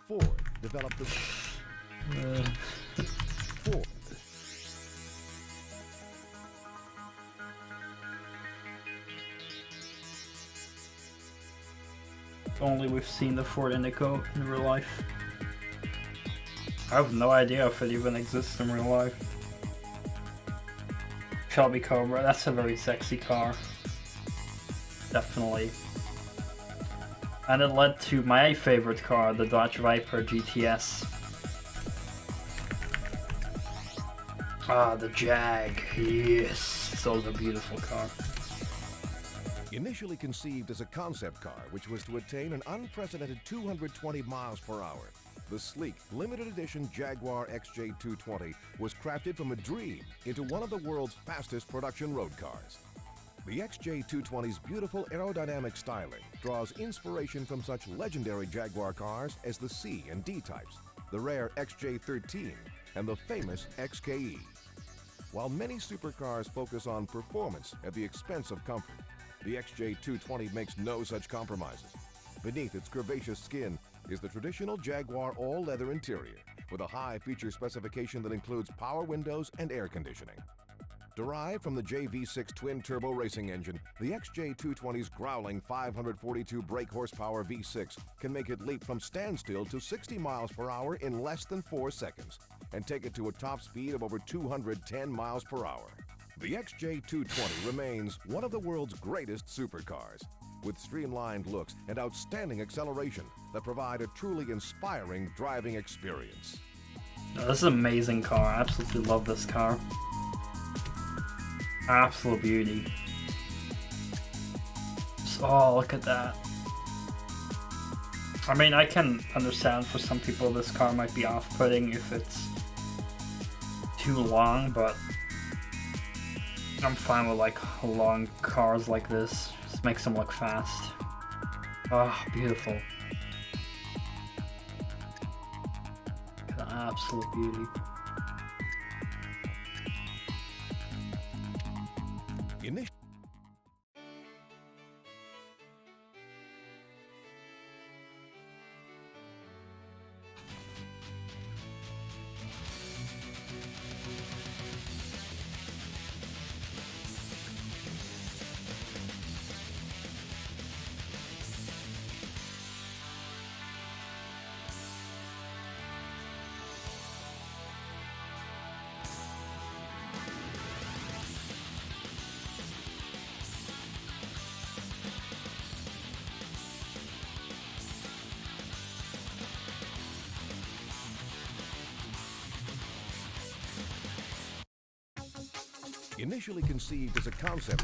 B: Ford developed the Ford.
A: If only we've seen the Ford Indigo in real life. I have no idea if it even exists in real life. Shelby Cobra, that's a very sexy car. Definitely. And it led to my favorite car, the Dodge Viper GTS. Ah, the Jag. Yes, so a beautiful car.
B: Initially conceived as a concept car, which was to attain an unprecedented 220 miles per hour, the sleek, limited edition Jaguar XJ220 was crafted from a dream into one of the world's fastest production road cars. The XJ220's beautiful aerodynamic styling draws inspiration from such legendary Jaguar cars as the C and D types, the rare XJ13, and the famous XKE. While many supercars focus on performance at the expense of comfort, the XJ220 makes no such compromises. Beneath its curvaceous skin is the traditional Jaguar all-leather interior with a high feature specification that includes power windows and air conditioning. Derived from the JV6 twin-turbo racing engine, the XJ220's growling 542 brake horsepower V6 can make it leap from standstill to 60 miles per hour in less than 4 seconds and take it to a top speed of over 210 miles per hour. The XJ220 remains one of the world's greatest supercars, with streamlined looks and outstanding acceleration that provide a truly inspiring driving experience.
A: Oh, this is an amazing car. I absolutely love this car. Absolute beauty. Oh, look at that. I mean, I can understand for some people this car might be off-putting if it's too long, but I'm fine with like long cars like this. Just makes them look fast. Oh, beautiful. Look at that absolute beauty.
B: Initially conceived as a concept,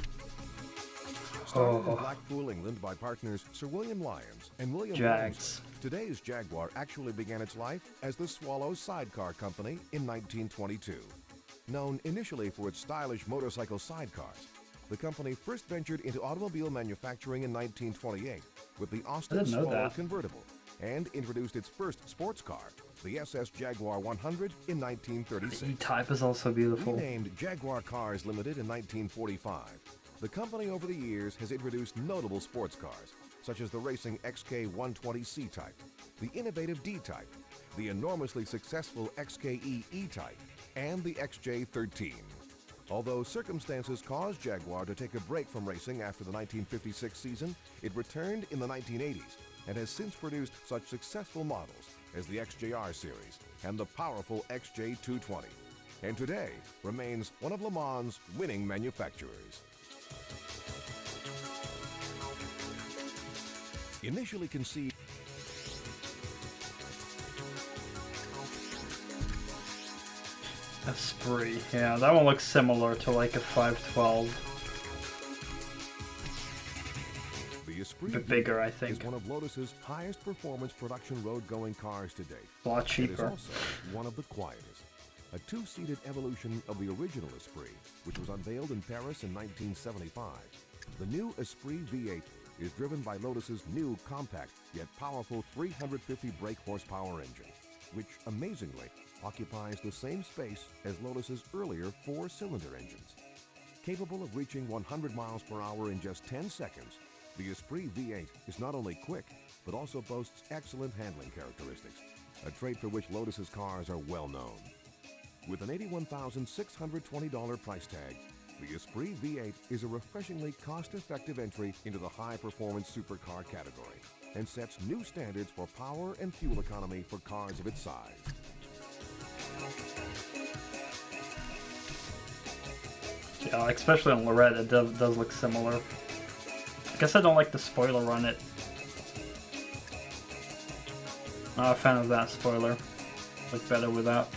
B: started in Blackpool, England by partners Sir William Lyons and William
A: Jags.
B: Lyons. Today's Jaguar actually began its life as the Swallow Sidecar Company in 1922. Known initially for its stylish motorcycle sidecars, the company first ventured into automobile manufacturing in 1928 with the Austin Swallow convertible and introduced its first sports car, the SS Jaguar 100, in 1936.
A: The E-Type is also beautiful.
B: Renamed Jaguar Cars Limited in 1945, the company over the years has introduced notable sports cars, such as the racing XK120 C-Type, the innovative D-Type, the enormously successful XKE E-Type, and the XJ13. Although circumstances caused Jaguar to take a break from racing after the 1956 season, it returned in the 1980s and has since produced such successful models as the XJR series and the powerful XJ220, and today remains one of Le Mans' winning manufacturers. Initially conceived
A: Esprit, yeah, that one looks similar to like a 512.
B: The Esprit
A: A bit bigger, I think.
B: is one of Lotus's highest performance production road-going cars to date.
A: A lot
B: It is
A: cheaper.
B: also one of the quietest. A two-seated evolution of the original Esprit, which was unveiled in Paris in 1975. The new Esprit V8 is driven by Lotus's new compact yet powerful 350 brake horsepower engine, which amazingly occupies the same space as Lotus's earlier four-cylinder engines. Capable of reaching 100 miles per hour in just 10 seconds, the Esprit V8 is not only quick, but also boasts excellent handling characteristics, a trait for which Lotus's cars are well known. With an $81,620 price tag, the Esprit V8 is a refreshingly cost-effective entry into the high-performance supercar category and sets new standards for power and fuel economy for cars of its size.
A: Yeah, especially on Lorette, it does look similar. I guess I don't like the spoiler on it. Not a fan of that spoiler. Look better without.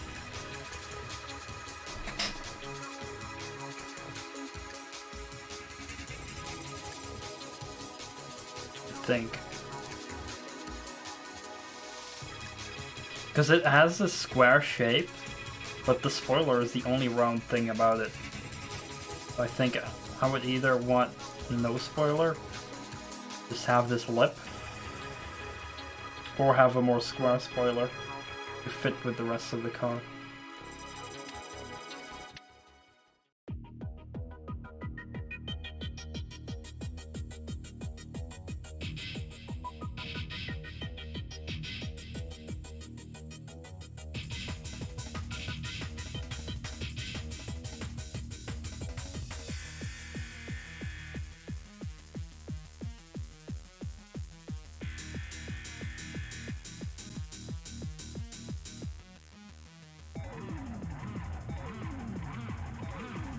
A: I think. Because it has this square shape, but the spoiler is the only round thing about it. I think I would either want no spoiler, just have this lip, or have a more square spoiler to fit with the rest of the car.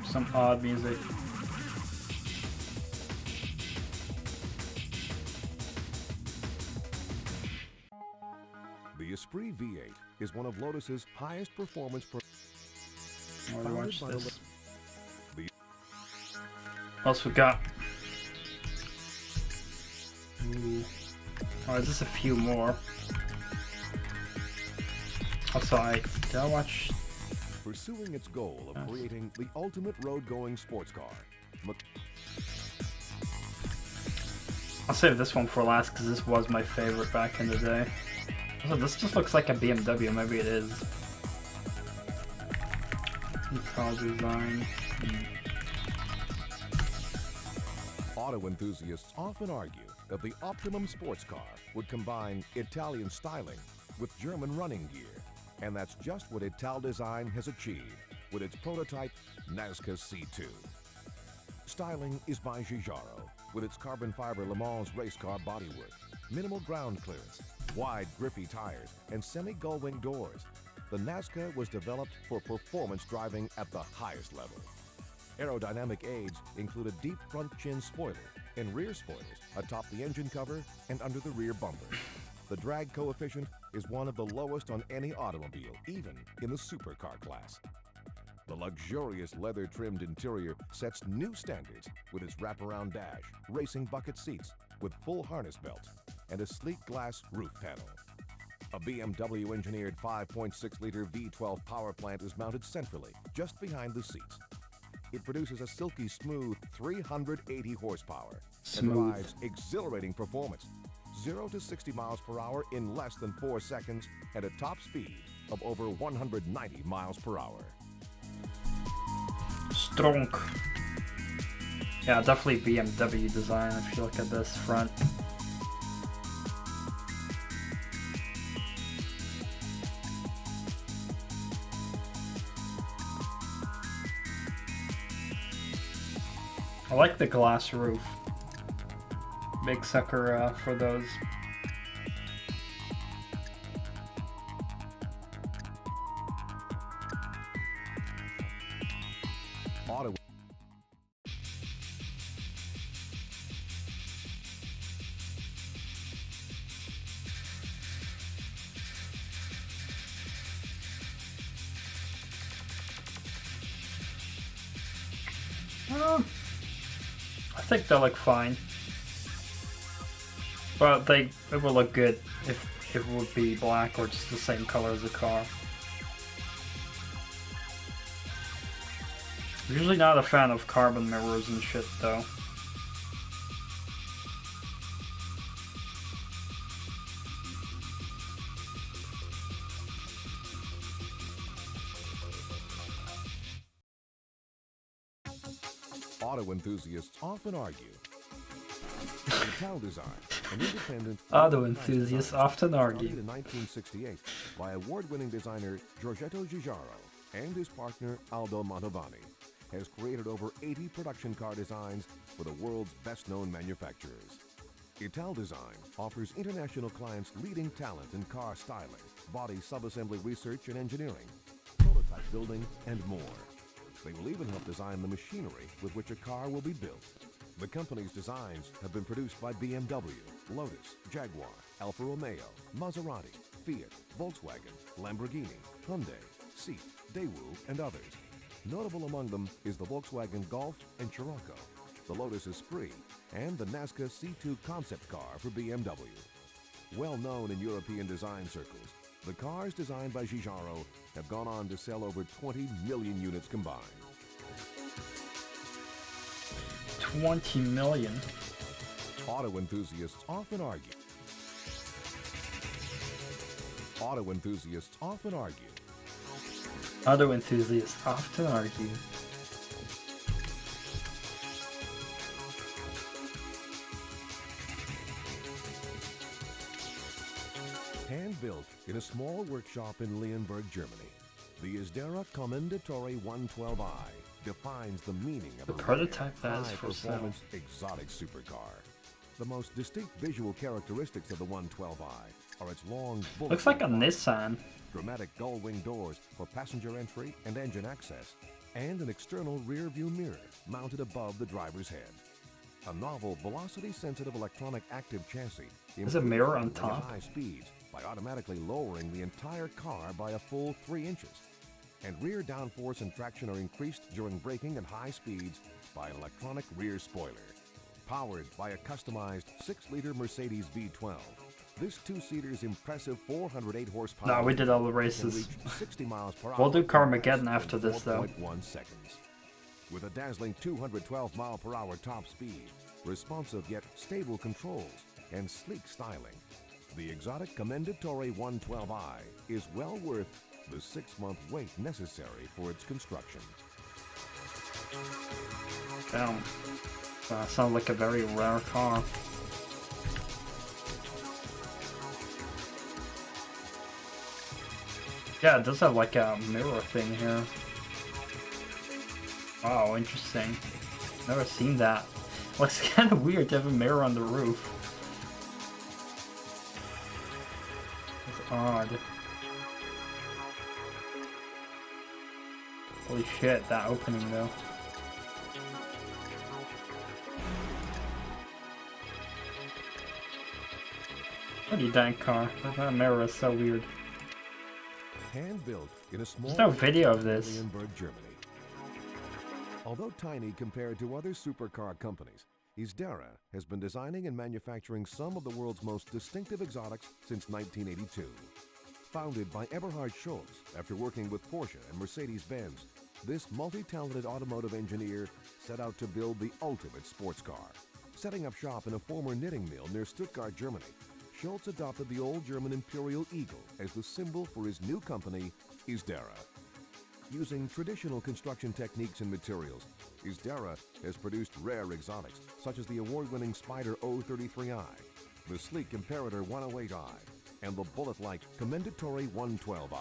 A: Some odd music.
B: The Esprit V8 is one of Lotus's highest performance.
A: I wanna watch
B: Founded by
A: this.
B: the-
A: What else we got? Ooh. Oh, just a few more. Also, did I watch?
B: Pursuing its goal of
A: Yes.
B: creating the ultimate road-going sports car.
A: I'll save this one for last because this was my favorite back in the day. Also, this just looks like a BMW. Maybe it is. Car design.
B: Auto enthusiasts often argue that the optimum sports car would combine Italian styling with German running gear. And that's just what Ital Design has achieved with its prototype Nazca C2. Styling is by Giugiaro with its carbon fiber Le Mans race car bodywork, minimal ground clearance, wide grippy tires, and semi-gull-wing doors. The Nazca was developed for performance driving at the highest level. Aerodynamic aids include a deep front chin spoiler and rear spoilers atop the engine cover and under the rear bumper. The drag coefficient is one of the lowest on any automobile, even in the supercar class. The luxurious leather-trimmed interior sets new standards with its wraparound dash, racing bucket seats with full harness belt, and a sleek glass roof panel. A BMW-engineered 5.6-liter V12 power plant is mounted centrally, just behind the seats. It produces a silky smooth 380 horsepower and provides exhilarating performance. 0 to 60 miles per hour in less than 4 seconds at a top speed of over 190 miles per hour.
A: Stronk. Yeah, definitely BMW design if you look at this front. I like the glass roof. Big sucker for those.
B: Auto.
A: I think they look fine. But it would look good if it would be black or just the same color as the car. Usually not a fan of carbon mirrors and shit though.
B: Auto enthusiasts often argue. Intel Design, an independent
A: Auto enthusiasts often argue.
B: Started in 1968 by award-winning designer Giorgetto Giugiaro and his partner Aldo Mantovani, has created over 80 production car designs for the world's best-known manufacturers. Ital Design offers international clients leading talent in car styling, body subassembly research and engineering, prototype building, and more. They will even help design the machinery with which a car will be built. The company's designs have been produced by BMW, Lotus, Jaguar, Alfa Romeo, Maserati, Fiat, Volkswagen, Lamborghini, Hyundai, Seat, Daewoo, and others. Notable among them is the Volkswagen Golf and Scirocco, the Lotus Esprit, and the Nazca C2 concept car for BMW. Well known in European design circles, the cars designed by Giugiaro have gone on to sell over 20 million units combined.
A: 20 million.
B: Auto enthusiasts often argue. Auto enthusiasts often argue.
A: Auto enthusiasts often argue.
B: Hand-built in a small workshop in Leonberg, Germany, the Isdera Commendatore 112i defines the meaning of
A: The
B: a
A: prototype
B: rare,
A: that is for sale.
B: high-performance exotic supercar. The most distinct visual characteristics of the 112i are its long,
A: Looks like a
B: bulletproof
A: Nissan.
B: dramatic gull-wing doors for passenger entry and engine access, and an external rear-view mirror mounted above the driver's head. A novel velocity-sensitive electronic active chassis
A: There's a mirror on
B: improves handling at
A: top.
B: high speeds by automatically lowering the entire car by a full 3 inches. And rear downforce and traction are increased during braking at high speeds by an electronic rear spoiler. Powered by a customized 6-liter Mercedes V12, this two-seater's impressive 408 horsepower.
A: No, we did all the
B: can
A: races.
B: reach 60 miles per hour.
A: We'll do
B: in
A: Carmageddon
B: less
A: after
B: than
A: this, though.
B: 4.1 seconds. With a dazzling 212 mile per hour top speed, responsive yet stable controls, and sleek styling, the exotic Commendatore 112i is well worth the 6-month wait necessary for its construction.
A: Damn. Sounds like a very rare car. Yeah, it does have like a mirror thing here. Wow, interesting. Never seen that. Looks kind of weird to have a mirror on the roof. It's odd. Holy shit, that opening though. Pretty dank car. That mirror is so weird.
B: Hand-built in a small
A: There's no video of this.
B: Leonberg, Germany. Although tiny compared to other supercar companies, Isdera has been designing and manufacturing some of the world's most distinctive exotics since 1982. Founded by Eberhard Schultz after working with Porsche and Mercedes-Benz, this multi-talented automotive engineer set out to build the ultimate sports car. Setting up shop in a former knitting mill near Stuttgart, Germany, Schultz adopted the old German Imperial Eagle as the symbol for his new company, Isdera. Using traditional construction techniques and materials, Isdera has produced rare exotics such as the award-winning Spider 033i, the sleek Imperator 108i, and the bullet-like Commendatore 112i.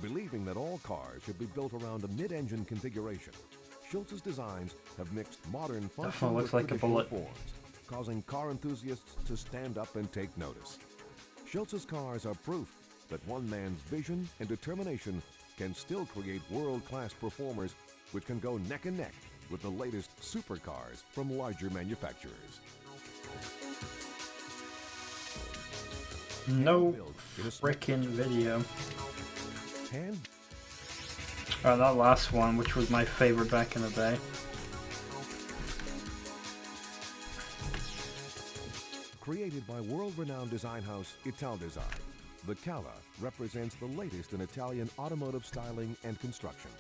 B: Believing that all cars should be built around a mid-engine configuration, Schultz's designs have mixed modern function
A: Definitely looks
B: with
A: like a
B: traditional
A: bullet.
B: forms, causing car enthusiasts to stand up and take notice. Schultz's cars are proof that one man's vision and determination can still create world-class performers which can go neck and neck with the latest supercars from larger manufacturers.
A: No
B: Hand-built in a
A: frickin' video.
B: hand
A: That last one, which was my favorite back in the day.
B: Created by world-renowned design house Italdesign, the Cala represents the latest in Italian automotive styling and construction,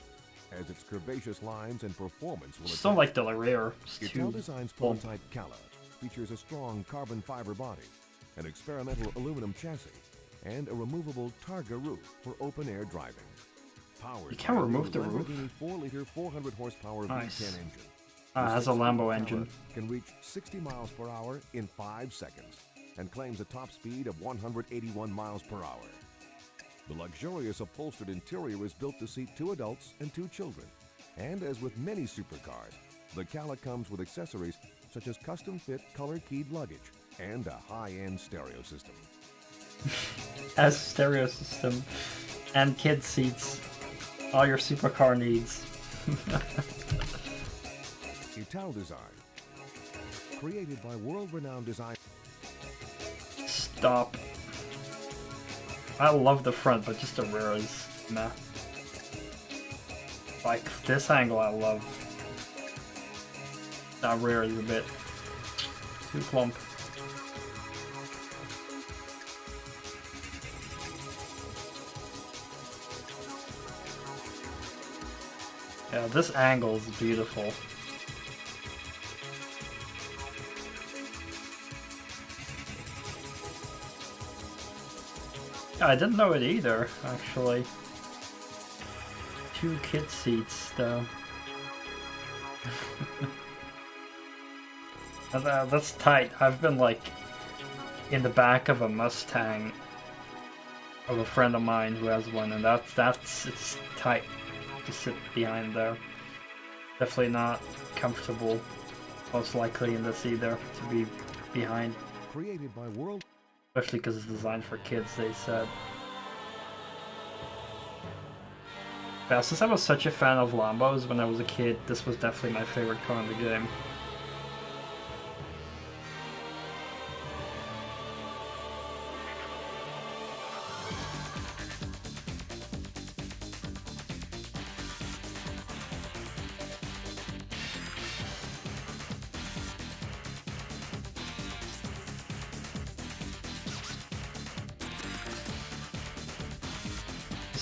B: as its curvaceous lines and performance will
A: Still like the rear. It's too
B: Italdesign's
A: plump.
B: prototype Cala features a strong carbon fiber body, an experimental aluminum chassis, and a removable Targa roof for open-air driving. Powered
A: You can't
B: by a
A: remove the roof?
B: Lamborghini 4-liter 400 horsepower
A: Nice.
B: V10 engine.
A: It has a Lambo engine.
B: Can reach 60 miles per hour in 5 seconds and claims a top speed of 181 miles per hour. The luxurious upholstered interior is built to seat 2 adults and 2 children. And as with many supercars, the Cala comes with accessories such as custom-fit color-keyed luggage and a high-end stereo system.
A: Has stereo system and kid seats. All your supercar needs.
B: Italdesign, created by world-renowned design.
A: Stop. I love the front, but just the rear is meh. Like this angle I love. That rear is a bit too plump. Yeah, this angle is beautiful. I didn't know it either, actually. 2 kid seats, though. That's tight. I've been, like, in the back of a Mustang of a friend of mine who has one, and it's tight to sit behind there. Definitely not comfortable, most likely in this either, to be behind.
B: Created by world.
A: Especially because it's designed for kids, they said. Yeah, since I was such a fan of Lambos when I was a kid, this was definitely my favorite car in the game.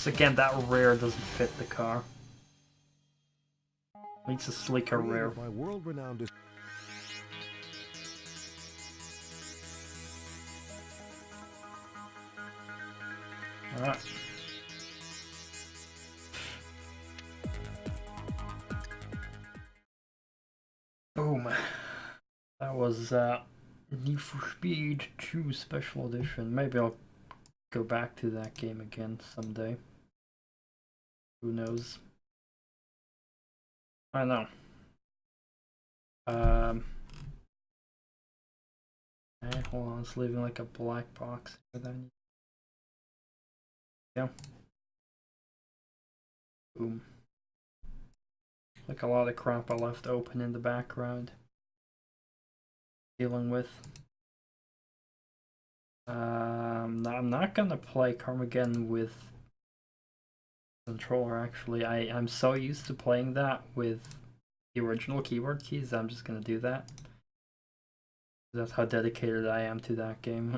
A: Again, that rear doesn't fit the car. Needs a sleeker rear.
B: By world-renowned.
A: Alright. Boom. That was Need for Speed 2 Special Edition. Maybe I'll go back to that game again someday. Who knows? I know. Okay, hold on, it's leaving like a black box. Yeah. Boom. Like a lot of crap I left open in the background. Dealing with. I'm not gonna play Carmageddon with controller actually. I'm so used to playing that with the original keyboard keys, I'm just gonna do that. That's how dedicated I am to that game.